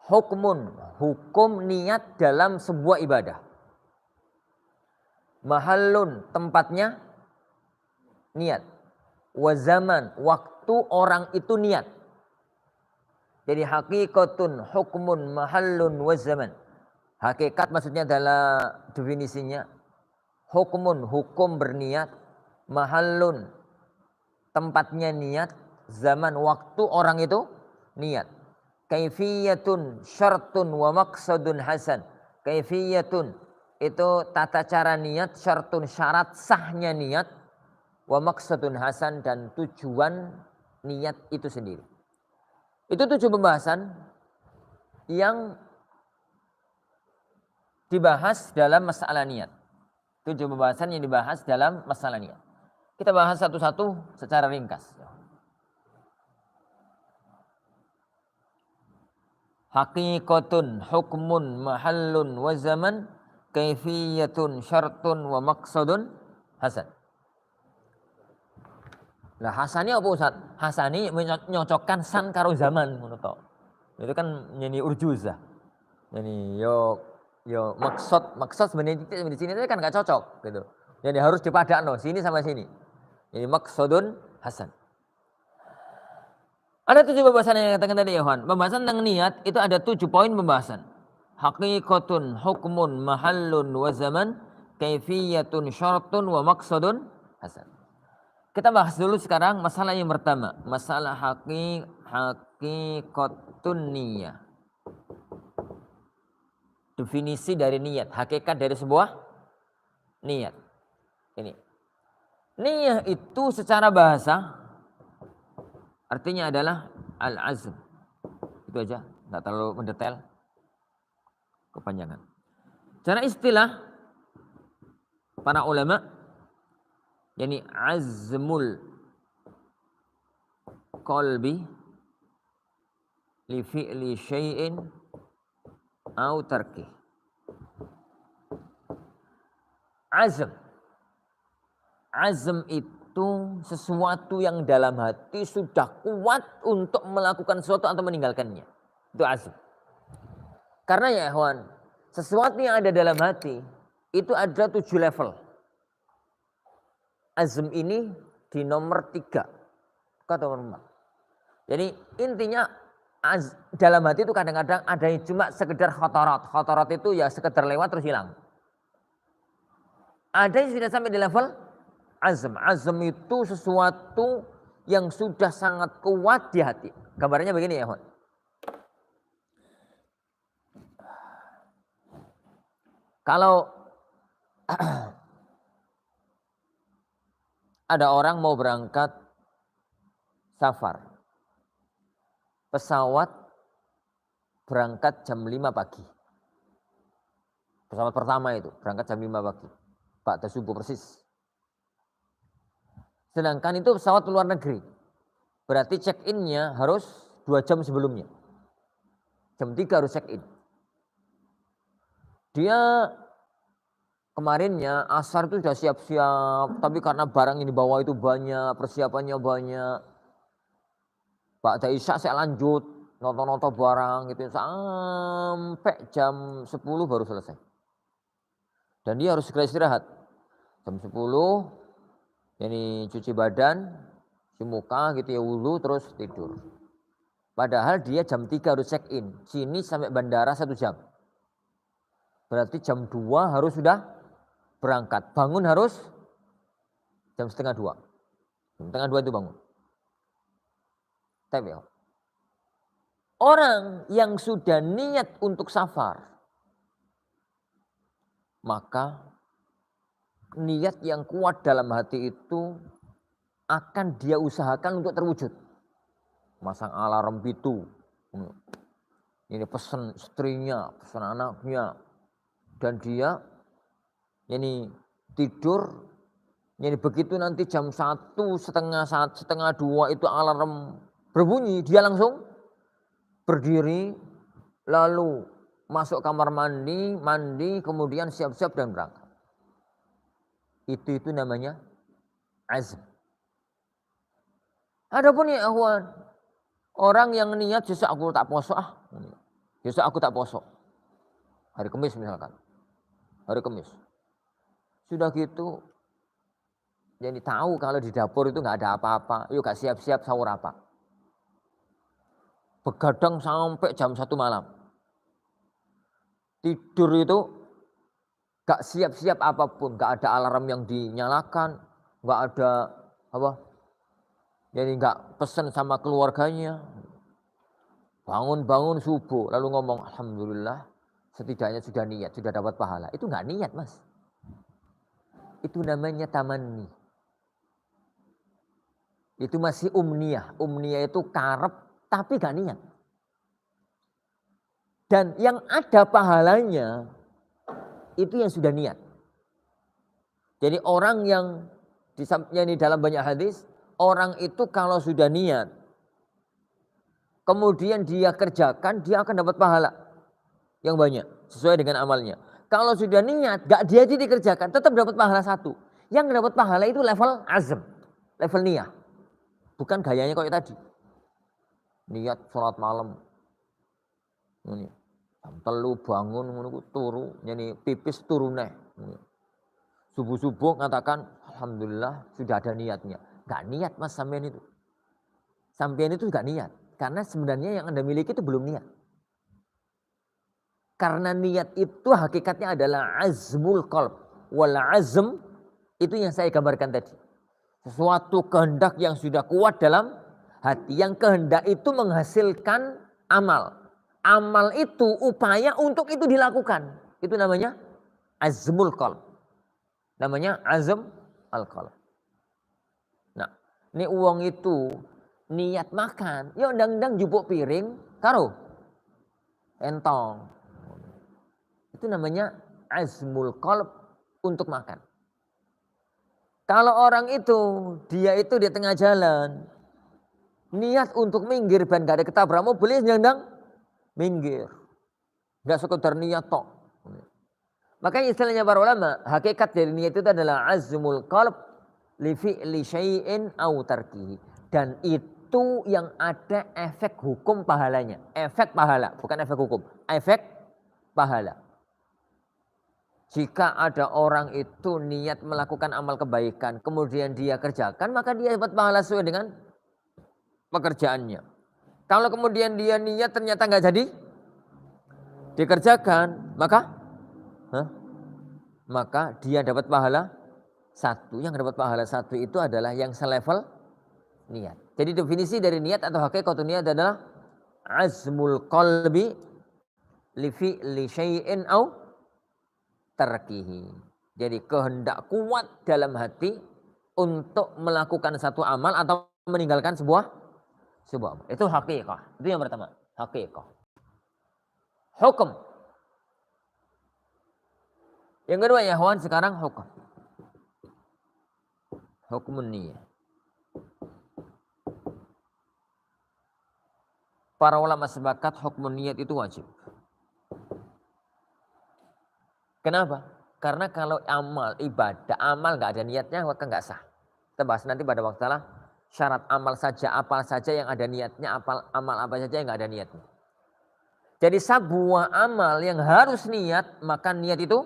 Hukmun, hukum niat dalam sebuah ibadah. Mahallun, tempatnya niat. Wa zaman, waktu orang itu niat. Jadi haqiqatun, hukmun, mahallun, wa zaman. Hakikat maksudnya adalah definisinya. Hukmun, hukum berniat. Mahallun, tempatnya niat. Zaman, waktu orang itu niat. Kaifiyatun, syartun, wa maqsadun hasan. Kaifiyatun, itu tata cara niat. Syartun, syarat sahnya niat. wa maqsadun hasan, dan tujuan niat itu sendiri. Itu 7 pembahasan yang dibahas dalam masalah niat. 7 pembahasan yang dibahas dalam masalah niat. Kita bahas satu-satu secara ringkas. Haqiqatun, hukmun, mahallun, wa zaman, kaifiyatun, syartun, wa maqsadun, hasan. Lah hasani apa Ustaz? Hasani menyocokkan san karo zaman ngono to. Itu kan nyanyi urjuzah. Nyanyi yo maksud sebenarnya di sini itu kan gak cocok gitu. Jadi harus dipadakno sini sama sini. Jadi maksudun hasan. Ada 7 pembahasan yang katakan tadi ya Juan. Pembahasan tentang niat itu ada 7 poin pembahasan. Haqiqatun, hukmun, mahallun, wa zaman, kaifiyatun, syartun, wa maqsadun hasan. Kita bahas dulu sekarang masalah yang pertama. Masalah haqiqatun niyah. Definisi dari niat. Hakikat dari sebuah niat. Ini. Niyah itu secara bahasa artinya adalah al-azm. Itu aja, enggak terlalu mendetail. Kepanjangan. Secara istilah para ulama, yakni azmul qalbi li fi'li syai'in au tarki. Azm. Azm itu sesuatu yang dalam hati sudah kuat untuk melakukan sesuatu atau meninggalkannya. Itu azm. Karena ya ikhwan, sesuatu yang ada dalam hati itu ada 7 level. Azm ini di nomor 3. Kata nomor 4. Jadi intinya dalam hati itu kadang-kadang ada yang cuma sekedar khotorat. Khotorat itu ya sekedar lewat terus hilang. Ada yang sudah sampai di level azm. Azm itu sesuatu yang sudah sangat kuat di hati. Gambarnya begini ya ikhwan. Kalau ada orang mau berangkat safar. Pesawat berangkat jam 5 pagi. Pesawat pertama itu berangkat jam 5 pagi. Ba'da subuh persis. Sedangkan itu pesawat luar negeri. Berarti check-in-nya harus 2 jam sebelumnya. Jam 3 harus check-in. Dia kemarinnya asar itu sudah siap-siap. Tapi karena barang yang dibawa itu banyak, persiapannya banyak. Ba'da isya saya lanjut. Nonton-nonton barang gitu. Sampai jam 10 baru selesai. Dan dia harus segera istirahat. Jam 10, ini cuci badan, cuci muka gitu ya, wudu terus tidur. Padahal dia jam 3 harus check in. Sini sampai bandara 1 jam. Berarti jam 2 harus sudah berangkat. Bangun harus jam setengah 2. Jam setengah 2 itu bangun. Tapi orang yang sudah niat untuk safar, maka niat yang kuat dalam hati itu akan dia usahakan untuk terwujud. Masang alarm itu. Ini pesan istrinya, pesan anaknya. Dan dia ini tidur. Ini begitu nanti jam 1, setengah 2 itu alarm berbunyi. Dia langsung berdiri. Lalu masuk kamar mandi, kemudian siap-siap dan berangkat. Itu namanya azm. Adapun ya akhwan, orang yang niat besok aku tak poso besok aku tak poso. Hari Kamis misalkan. Hari Kamis. Sudah gitu, jadi tahu kalau di dapur itu nggak ada apa-apa. Yuk gak siap-siap sahur apa. Begadang sampai jam 1 malam. Tidur itu gak siap-siap apapun. Gak ada alarm yang dinyalakan. Gak ada apa. Jadi gak pesan sama keluarganya. Bangun-bangun subuh. Lalu ngomong alhamdulillah. Setidaknya sudah niat, sudah dapat pahala. Itu gak niat mas. Itu namanya tamanni. Itu masih umniyah. Umniyah itu karep tapi gak niat. Dan yang ada pahalanya itu yang sudah niat. Jadi orang yang di dalam banyak hadis, orang itu kalau sudah niat, kemudian dia kerjakan, dia akan dapat pahala yang banyak sesuai dengan amalnya. Kalau sudah niat, gak dia dikerjakan, tetap dapat pahala satu. Yang dapat pahala itu level azam, level niat. Bukan gayanya kayak tadi. Niat sholat malam. Ini. Jam 3 bangun turu, nyanyi pipis turu neh. Subuh-subuh ngatakan alhamdulillah sudah ada niatnya. Gak niat Mas sampean itu. Sampean itu gak niat. Karena sebenarnya yang Anda miliki itu belum niat. Karena niat itu hakikatnya adalah azmul qalb. Wal azm itu yang saya gambarkan tadi. Sesuatu kehendak yang sudah kuat dalam hati. Yang kehendak itu menghasilkan amal. Amal itu upaya untuk itu dilakukan. Itu namanya azmul qalb. Namanya azm al-qalb. Nah, ini uang itu niat makan. Ya ndang-ndang jupuk piring karo entong. Itu namanya azmul qalb untuk makan. Kalau orang itu, dia itu di tengah jalan, niat untuk minggir dan gak ada ketabrak mobil, ndang-ndang minggir. Gak sekedar niat tok. Makanya istilahnya para ulama, hakikat dari niat itu adalah azmul qalb li fi'li syai'in au tarkihi. Dan itu yang ada efek hukum pahalanya. Efek pahala, bukan efek hukum. Efek pahala. Jika ada orang itu niat melakukan amal kebaikan, kemudian dia kerjakan, maka dia dapat pahala sesuai dengan pekerjaannya. Kalau kemudian dia niat ternyata nggak jadi dikerjakan, maka dia dapat pahala satu. Yang dapat pahala satu itu adalah yang selevel niat. Jadi definisi dari niat atau hakikatun niat adalah azmul qalbi li fi'li syai'in au tarkihi. Jadi kehendak kuat dalam hati untuk melakukan satu amal atau meninggalkan sebuah amal. Itu hakikah. Itu yang pertama, hakikah. Hukum. Yang kedua ya kawan, sekarang hukum. Hukumun niyah. Para ulama sepakat hukumun niyat itu wajib. Kenapa? Karena kalau amal, ibadah, amal nggak ada niatnya maka nggak sah. Kita bahas nanti pada waktu salah syarat amal saja, apa saja yang ada niatnya, amal apa saja yang nggak ada niatnya. Jadi sebuah amal yang harus niat, maka niat itu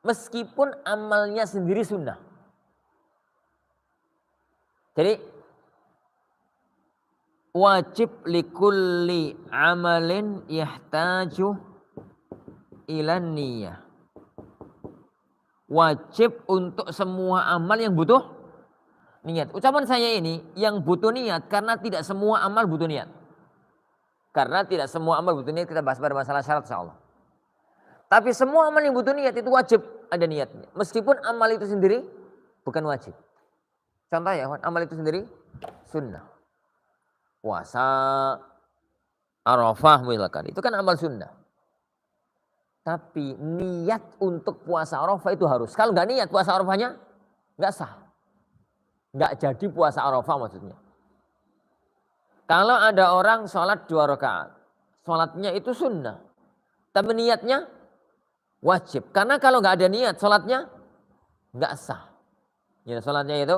meskipun amalnya sendiri sunnah. Jadi wajib likulli amalin yahtaju ilan niyah. Wajib untuk semua amal yang butuh niat. Ucapan saya ini yang butuh niat karena tidak semua amal butuh niat. Karena tidak semua amal butuh niat, kita bahas pada masalah syarat insyaallah. Tapi semua amal yang butuh niat itu wajib ada niatnya. Meskipun amal itu sendiri bukan wajib. Contoh ya, amal itu sendiri sunnah. Puasa Arafah misalkan, itu kan amal sunnah. Tapi niat untuk puasa Arafah itu harus. Kalau nggak niat puasa Arafahnya nggak sah. Nggak jadi puasa Arafah maksudnya. Kalau ada orang sholat 2 rakaat, sholatnya itu sunnah. Tapi niatnya wajib. Karena kalau nggak ada niat, sholatnya nggak sah. Ya, sholatnya itu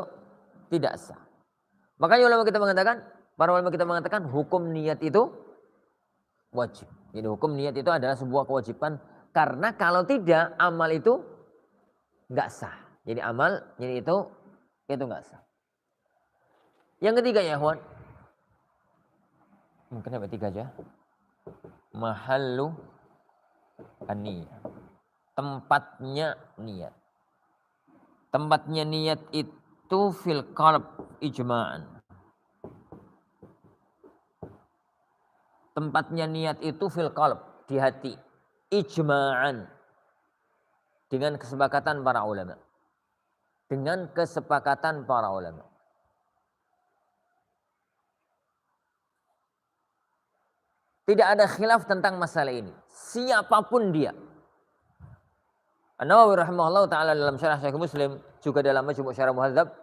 tidak sah. Makanya para ulama kita mengatakan hukum niat itu wajib. Jadi hukum niat itu adalah sebuah kewajiban. Karena kalau tidak, amal itu nggak sah. Jadi amal, jadi itu nggak sah. Yang ketiga ya kawan. Mungkin sampai 3 aja. Mahallu an-niyah. Tempatnya niat. Tempatnya niat itu fil qalb ijma'an. Tempatnya niat itu fil qalb, di hati. Ijma'an. Dengan kesepakatan para ulama. Dengan kesepakatan para ulama. Tidak ada khilaf tentang masalah ini. Siapapun dia. An-Nawawi rahimahullah ta'ala dalam syarah Sahih Muslim, juga dalam Majmu' Syarah Muhadzab,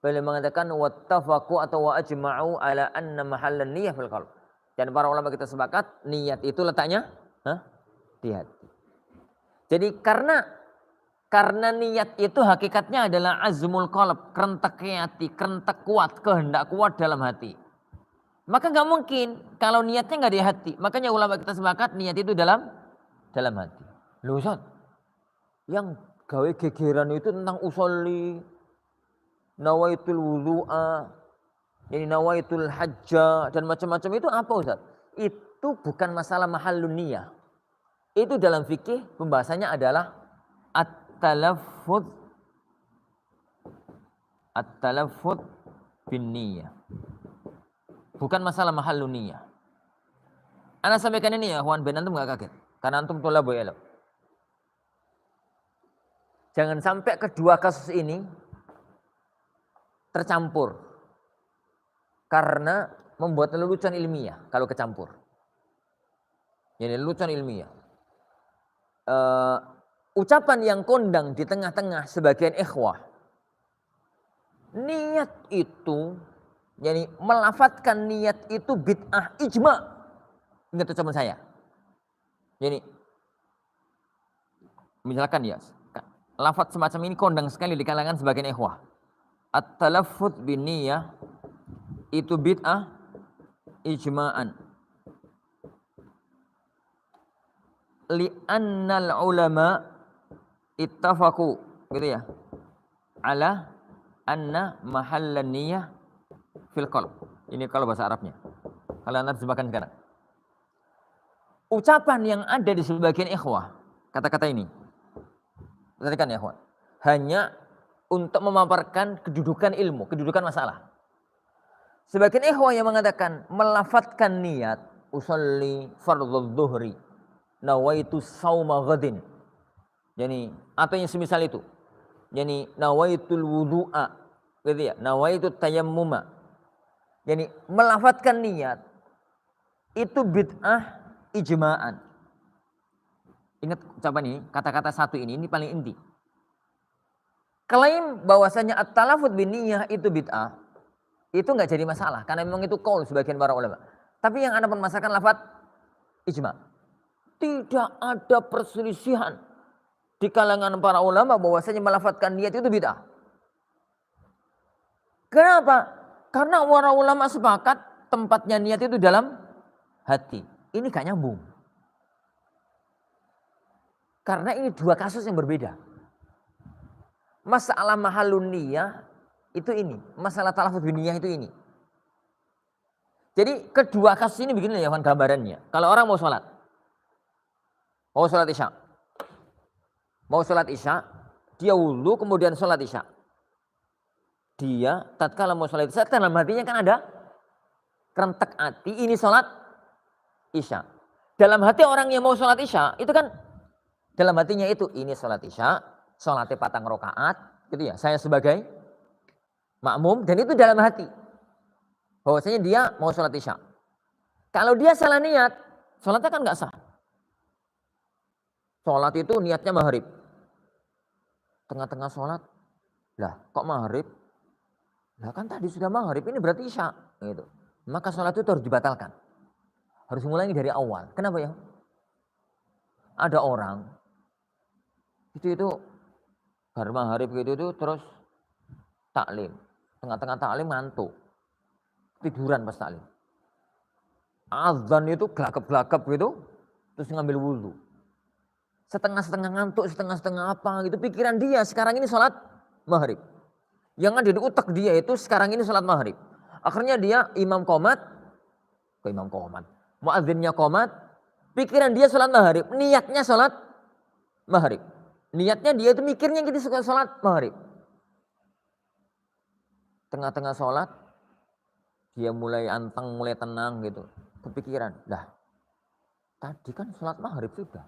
beliau mengatakan wattafaqu atau wa ajma'u ala anna mahallan niyyah fil qalb. Dan para ulama kita sepakat niat itu letaknya di hati. Jadi karena niat itu hakikatnya adalah azmul qalb, kerentek hati, kerentek kuat, kehendak kuat dalam hati. Maka nggak mungkin kalau niatnya nggak di hati. Makanya ulama kita sepakat niat itu dalam hati. Loh Ustaz, yang gawe gegeran itu tentang usolli, nawaitul wudu'a, ini nawaitul hajjah dan macam-macam itu apa Ustaz? Itu bukan masalah mahallun niyah. Itu dalam fikih pembahasannya adalah at-talaffuz bin niyah. Bukan masalah mahallun niyah. Ana sampaikan ini ya, Juan ben antum enggak kaget. Karena antum thalabul ilm. Jangan sampai kedua kasus ini tercampur. Karena membuat lelucon ilmiah kalau kecampur. Jadi lelucon ilmiah. Ucapan yang kondang di tengah-tengah sebagian ikhwah. Niat itu, yani melafatkan niat itu bid'ah ijma'. Ingat ucapan saya. Jadi misalkan ya, lafaz semacam ini kondang sekali di kalangan sebagian ikhwah. At-talaffuz bin niyah itu bid'ah ijma'an. Li'annal ulama ittafaqu gitu ya. Ala anna mahallan niyah fil qalb. Ini kalau bahasa Arabnya. Kalau Anda terjemahkan sekarang. Ucapan yang ada di sebagian ikhwah, kata-kata ini. Perhatikan ya, ikhwan. Hanya untuk memaparkan kedudukan ilmu, kedudukan masalah. Sebagian ikhwah yang mengatakan melafatkan niat usolli fardhu dhuhri nawaitu sauma ghadin. Yani atau yang semisal itu. Yani nawaitul wudu'a gitu ya, nawaitu tayammuma. Yani melafatkan niat itu bid'ah ijma'an. Ingat ucapan ini, kata-kata satu ini paling inti. Klaim bahwasanya at-talaffuz bin niyah itu bid'ah, itu enggak jadi masalah karena memang itu qaul sebagian para ulama. Tapi yang Anda permasalahkan lafaz ijma'. Tidak ada perselisihan di kalangan para ulama bahwasanya melafatkan niat itu bid'ah. Kenapa? Karena para ulama sepakat tempatnya niat itu dalam hati. Ini gak nyambung. Karena ini dua kasus yang berbeda. Masalah mahallun niyah itu ini, masalah talaffuz bin niyah itu ini. Jadi kedua kasus ini begini ya gambarannya. Kalau orang mau sholat isya. Mau sholat isya, dia wudhu kemudian sholat isya. Dia tatkala mau sholat isya, dalam hatinya kan ada kerentek hati, ini sholat isya. Dalam hati orang yang mau sholat isya, itu kan dalam hatinya itu, ini sholat isya, sholatnya patang rokaat, gitu ya. Saya sebagai makmum, dan itu dalam hati. Bahwasanya dia mau sholat isya. Kalau dia salah niat, sholatnya kan nggak sah. Sholat itu niatnya maghrib. Tengah-tengah sholat, lah kok maghrib? Lah kan tadi sudah maghrib, ini berarti isya. Gitu. Maka sholat itu harus dibatalkan. Harus mulai dari awal. Kenapa ya? Ada orang, itu baru maghrib gitu itu terus taklim. Tengah-tengah taklim ngantuk. Tiduran pas taklim. Azan itu gelagap-gelagap gitu, terus ngambil wudhu. Setengah-setengah ngantuk, setengah-setengah apa gitu. Pikiran dia sekarang ini sholat maghrib. Yang ada di utak dia itu sekarang ini sholat maghrib. Akhirnya dia muadzinnya qomat. Pikiran dia sholat maghrib. Niatnya sholat maghrib. Niatnya dia itu mikirnya gitu sholat maghrib. Tengah-tengah sholat, dia mulai anteng, mulai tenang gitu. Kepikiran, lah tadi kan sholat maghrib sudah.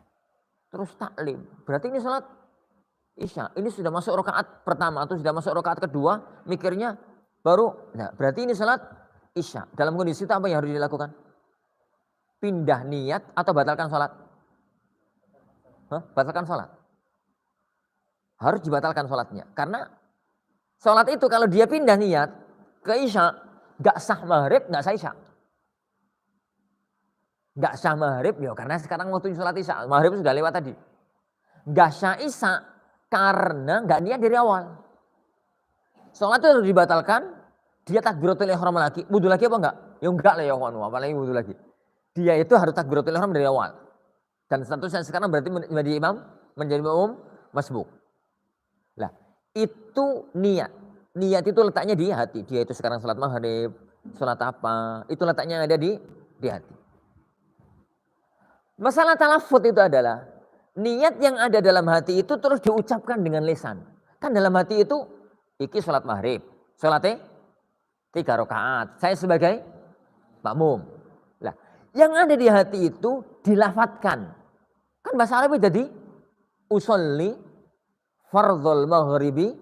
Terus taklim, berarti ini sholat isya. Ini sudah masuk rakaat pertama atau sudah masuk rakaat kedua, mikirnya baru, nah berarti ini sholat isya. Dalam kondisi itu apa yang harus dilakukan? pindah niat atau batalkan sholat? Batalkan sholat. Harus dibatalkan sholatnya. Karena sholat itu kalau dia pindah niat ke isya, gak sah maghrib, gak sah isya. Gak sah maghrib, ya karena sekarang waktu sholat isya. Maghrib sudah lewat tadi. Gak sah isya karena gak niat dari awal. Sholat itu harus dibatalkan, dia takbiratul ihram lagi. Wudu lagi apa enggak? Ya enggak lah ya kawan, apalagi wudu lagi. Dia itu harus takbiratul ihram dari awal. Dan statusnya sekarang berarti menjadi imam, menjadi makmum masbuk. Lah, itu niat. Niat itu letaknya di hati. Dia itu sekarang sholat maghrib, sholat apa, itu letaknya ada di hati. Masalah talafut itu adalah niat yang ada dalam hati itu terus diucapkan dengan lisan. Kan dalam hati itu, iki sholat maghrib, sholatnya 3 rakaat. Saya sebagai makmum. Lah, yang ada di hati itu dilafatkan. Kan bahasa Arab jadi usolli fardhul maghribi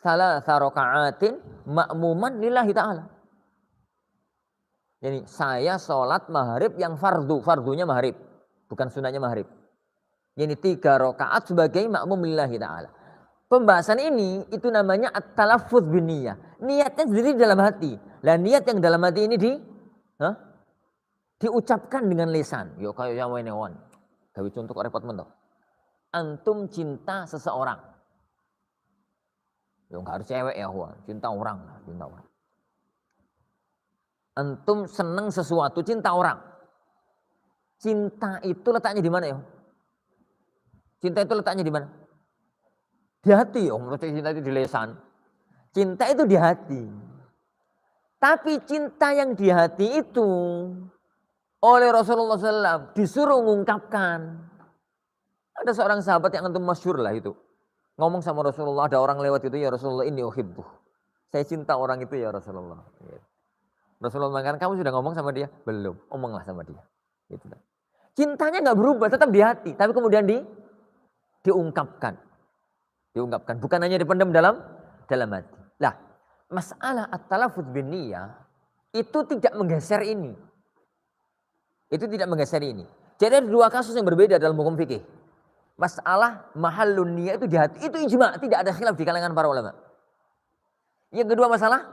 salasa raka'atin ma'muman lillahi ta'ala. Jadi saya sholat maghrib yang fardu, fardunya maghrib. Bukan sunahnya maghrib. Jadi 3 rakaat sebagai makmum lillahi ta'ala. Pembahasan ini itu namanya at-talaffuz bin niyah. Niatnya sendiri dalam hati. Lah niat yang dalam hati ini diucapkan dengan lisan. Yo kayak yang wenewan. Gawe contoh kok repot men. Antum cinta seseorang. Yo enggak harus cewek ya, cinta orang, cinta orang. Antum seneng sesuatu, cinta orang. Cinta itu letaknya di mana ya? Cinta itu letaknya di mana? Di hati. Menurut cinta itu di lisan. Cinta itu di hati. Tapi cinta yang di hati itu oleh Rasulullah SAW disuruh mengungkapkan. Ada seorang sahabat yang antum masyhur lah itu. Ngomong sama Rasulullah, ada orang lewat itu, ya Rasulullah ini uhibbu. Saya cinta orang itu ya Rasulullah. Rasulullah mengatakan, kamu sudah ngomong sama dia? Belum, omonglah sama dia. Gitu. Cintanya nggak berubah, tetap di hati. Tapi kemudian diungkapkan. Diungkapkan, bukan hanya dipendam dalam hati. Lah, masalah at-talaffuz bin niyah itu tidak menggeser ini. Itu tidak menggeser ini. Jadi ada 2 kasus yang berbeda dalam hukum fikih. Masalah mahallun niyah itu di hati, itu ijma, tidak ada khilaf di kalangan para ulama. Yang kedua masalah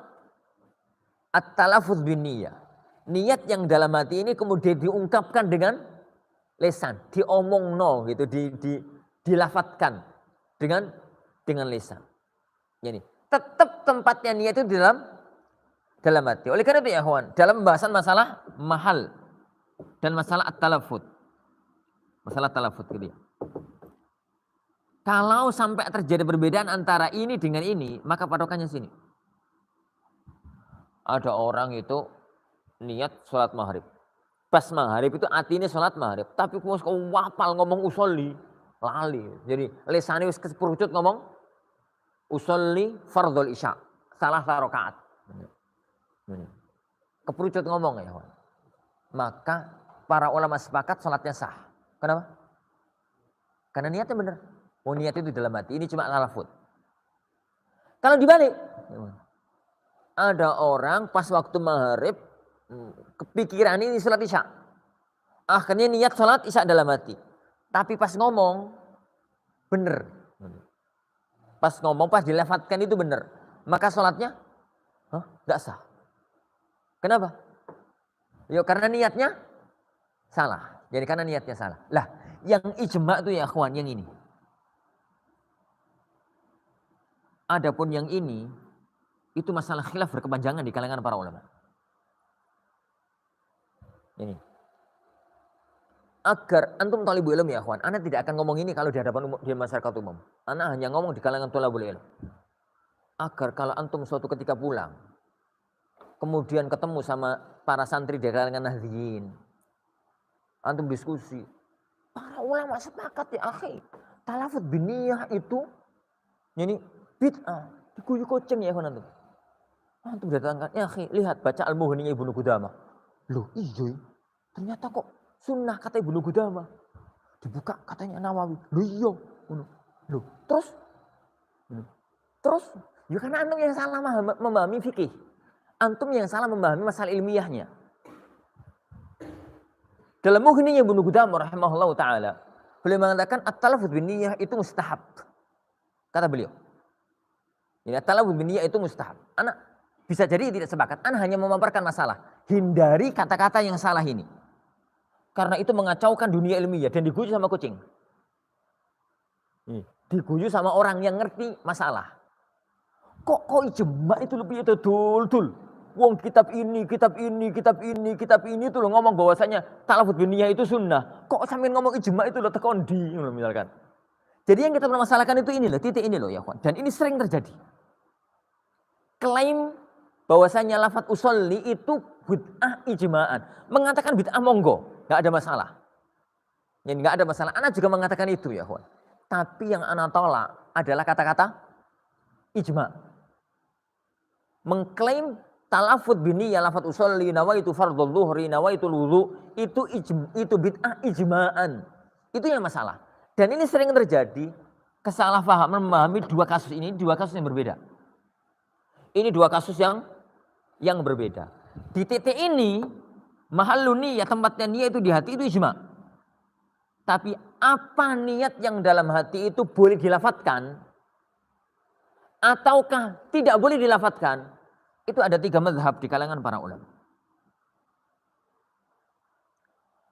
at-talaffuz bin niyah. Niat yang dalam hati ini kemudian diungkapkan dengan lisan, diomongno gitu, dilafatkan dengan lisan. Jadi tetap tempatnya niat itu dalam hati. Oleh karena itu ya kawan, dalam pembahasan masalah mahal dan masalah at-talaffuz. Masalah talaffuz gitu ya. Kalau sampai terjadi perbedaan antara ini dengan ini, maka patokannya sini. Ada orang itu niat sholat maghrib. Pas maghrib itu artinya sholat maghrib. Tapi kau wapal ngomong usolli, lali. Jadi lisannya wis keperucut ngomong usolli fardhul isya. Salah rakaat. Keperucut ngomong ya. Maka para ulama sepakat sholatnya sah. Kenapa? Karena niatnya benar. Oh niat itu dalam hati. Ini cuma talaffuz. Kalau dibalik. Ada orang pas waktu maghrib kepikiran ini sholat isya. Akhirnya niat sholat isya dalam hati. Tapi pas ngomong benar. Pas ngomong, pas dilefatkan itu benar. Maka sholatnya nggak sah. Kenapa? Ya karena niatnya salah. Jadi karena niatnya salah. Lah yang ijma itu ya akhwan yang ini. Adapun yang ini itu masalah khilaf berkepanjangan di kalangan para ulama. Ini. Agar antum talibul ilm ya akhwan, ana tidak akan ngomong ini kalau di hadapan umum, di masyarakat umum. Ana hanya ngomong di kalangan talibul ilm. Agar kalau antum suatu ketika pulang, kemudian ketemu sama para santri di kalangan nahdliyin, antum diskusi, para ulama sepakat ya akhi, talaffuz bin niyah itu ini bid'ah, diguyu kucing ya akhwan antum. Antum datangkan, ya akhi, lihat baca Al-Mughni Ibnu Qudamah. Loh, iya. Ternyata kok sunnah kata Ibnu Qudamah. Dibuka katanya Nawawi. Loh iya. Loh, terus ya karena antum yang salah memahami fikih. Antum yang salah memahami masalah ilmiahnya. Dalam Mughninya Ibnu Qudamah rahimahullah ta'ala, beliau mengatakan at-talaffuz bin niyah itu mustahab. Kata beliau. Ini at-talaffuz bin niyah itu mustahab. Anak bisa jadi tidak sepakat. Anak hanya memaparkan masalah. Hindari kata-kata yang salah ini. Karena itu mengacaukan dunia ilmiah dan diguyu sama kucing. Diguyu sama orang yang ngerti masalah. Kok ijma itu lebih itu dul. Wong kitab ini itu lo ngomong bahwasanya talaffuz bin niyah itu sunnah. Kok sampean ngomong ijma itu lo tekondi misalkan. Jadi yang kita permasalahkan itu ini loh, titik ini loh ya kawan. Dan ini sering terjadi. Klaim bahwasanya lafaz usolli itu bid'ah ijma'an. Mengatakan bid'ah monggo, nggak ada masalah. Jadi nggak ada masalah. Ana juga mengatakan itu ya kawan. Tapi yang ana tolak adalah kata-kata ijma'. Mengklaim talaffuz bin niyah lafaz usolli nawaitu fardhu dhuhri nawaitu wudu itu bid'ah ijma'an. Itu yang masalah. Dan ini sering terjadi kesalahpahaman memahami dua kasus ini, dua kasus yang berbeda. Ini dua kasus yang berbeda. Di titik ini mahallun niyah, tempatnya niyah itu di hati itu ijma'. Tapi apa niat yang dalam hati itu boleh dilafatkan ataukah tidak boleh dilafatkan? Itu ada 3 mazhab di kalangan para ulama.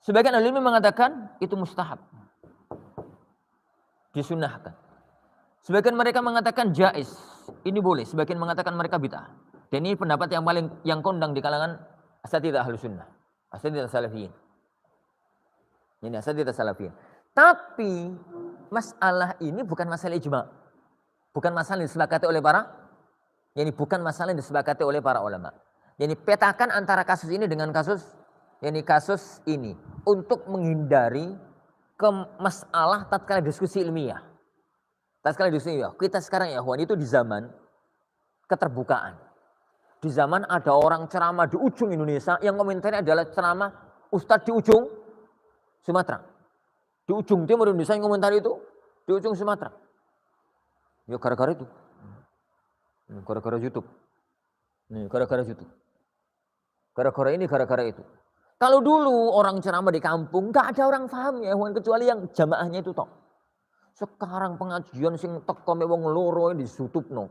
Sebagian ulama mengatakan itu mustahab, disunahkan. Sebagian mereka mengatakan jaiz, ini boleh. Sebagian mengatakan mereka bid'ah. Dan ini pendapat yang kondang di kalangan asatidzah ahlus sunnah, asatidzah salafiyin. Ini asatidzah salafiyin. Tapi masalah ini bukan masalah ijma'. Bukan masalah yang disepakati oleh bukan masalah yang disepakati oleh para ulama. Jadi petakan antara kasus ini dengan kasus ini untuk menghindari ke masalah tatkala diskusi ilmiah. Tatkala diskusi ilmiah, kita sekarang ya kawan itu di zaman keterbukaan. Di zaman ada orang ceramah di ujung Indonesia yang komentarnya adalah ceramah ustadz di ujung Sumatera. Di ujung timur Indonesia yang komentar itu di ujung Sumatera. Ya gara-gara itu. Gara-gara YouTube. Nih, gara-gara YouTube. Gara-gara ini, gara-gara itu. Kalau dulu orang ceramah di kampung, nggak ada orang paham ya, kecuali yang jamaahnya itu tok. Sekarang pengajian sing teko mek wong loro di YouTube no.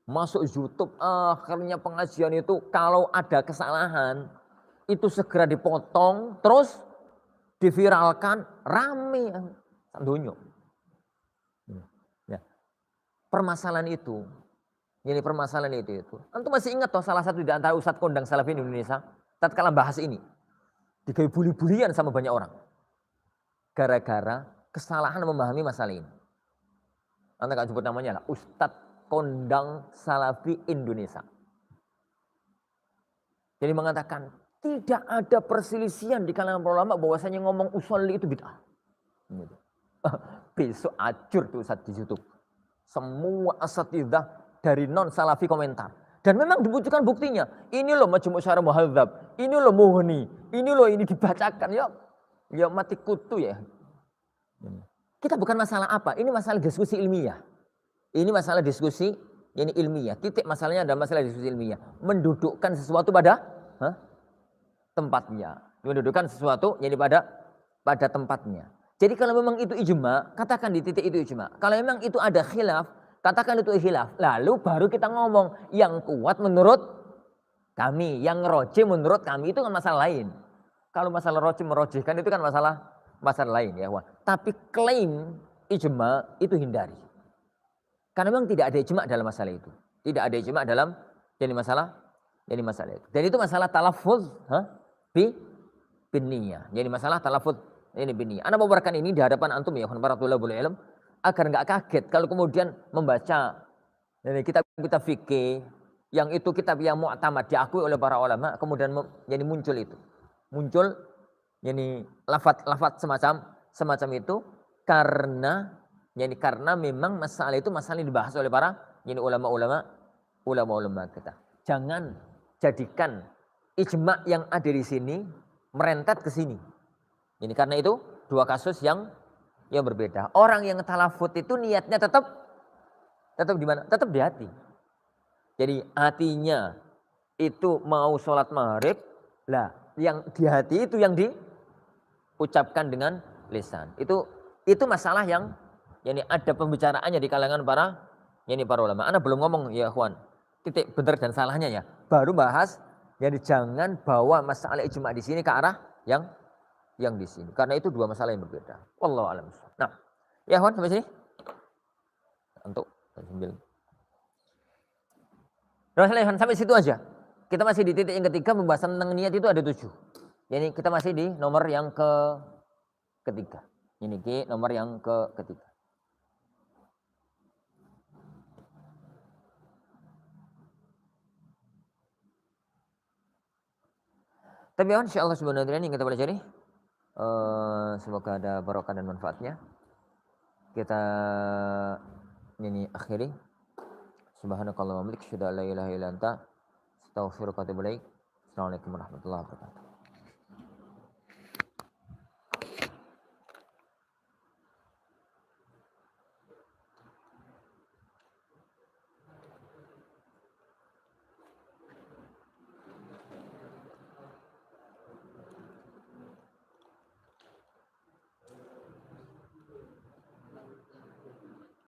Masuk YouTube, akhirnya pengajian itu kalau ada kesalahan itu segera dipotong, terus diviralkan, rame dunia. Ya. Permasalahan itu. Ini permasalahan itu. Antum masih ingat toh salah satu di antara ustadz kondang salafi di Indonesia tatkala bahas ini digawe buli-bulian sama banyak orang. Gara-gara kesalahan memahami masalah ini. Anda kan sebut namanya lah ustadz kondang salafi Indonesia. Jadi mengatakan tidak ada perselisihan di kalangan para ulama bahwasanya ngomong usolli itu bid'ah. Besok acur tuh ustadz di YouTube. Semua asatidzah dari non salafi komentar. Dan memang dibutuhkan buktinya. Ini loh Majmu' Syarah Muhadzab, ini loh Mughni, ini loh ini dibacakan. Ya mati kutu ya. Kita bukan masalah apa, ini masalah diskusi ilmiah. Ini masalah diskusi ini ilmiah. Titik masalahnya adalah masalah diskusi ilmiah. Mendudukkan sesuatu pada tempatnya. Mendudukkan sesuatu jadi pada tempatnya. Jadi kalau memang itu ijma, katakan di titik itu ijma. Kalau memang itu ada khilaf, katakan itu khilaf. Lalu baru kita ngomong yang kuat menurut kami, yang roji menurut kami itu kan masalah lain. Kalau masalah roji merojihkan itu kan masalah lain ya. Tapi klaim ijma itu hindari. Karena memang tidak ada ijma dalam masalah itu. Tidak ada ijma dalam jadi masalah itu. Dan itu masalah talaffuz bin niyah. Jadi masalah talaffuz ini bin niyah. Ana membawakan ini di hadapan antum ya para thalabul ilm agar enggak kaget kalau kemudian membaca kitab-kitab fikih yang itu kitab yang mu'tamad diakui oleh para ulama kemudian jadi muncul itu. Muncul yani lafaz semacam itu karena memang masalah itu masalah yang dibahas oleh para ulama kita. Jangan jadikan ijma yang ada di sini merentet ke sini. Ini karena itu dua kasus yang berbeda. Orang yang talafut itu niatnya tetap di mana? Tetap di hati. Jadi hatinya itu mau sholat maghrib, lah yang di hati itu yang diucapkan dengan lisan. Itu masalah yang ada pembicaraannya di kalangan para ulama. Ana belum ngomong ya ikhwan, titik benar dan salahnya ya. Baru bahas jangan bawa masalah ijma di sini ke arah yang di sini. Karena itu dua masalah yang berbeda. Wallahu a'lam. Nah, ya ikhwan sampai sini. Untuk sambil. Sampai situ aja. Kita masih di titik yang ketiga, pembahasan tentang niat itu ada 7. Jadi kita masih di nomor yang ketiga. Ini nomor yang ketiga. Tapi insyaallah subhanahu wa ta'ala ini yang kita pelajari. Semoga ada barokah dan manfaatnya. Kita akhiri. Subhanakallahumma wa bihamdika asyhadu an la ilaha illa anta astaghfiruka wa atubu ilaik. Assalamualaikum warahmatullahi wabarakatuh.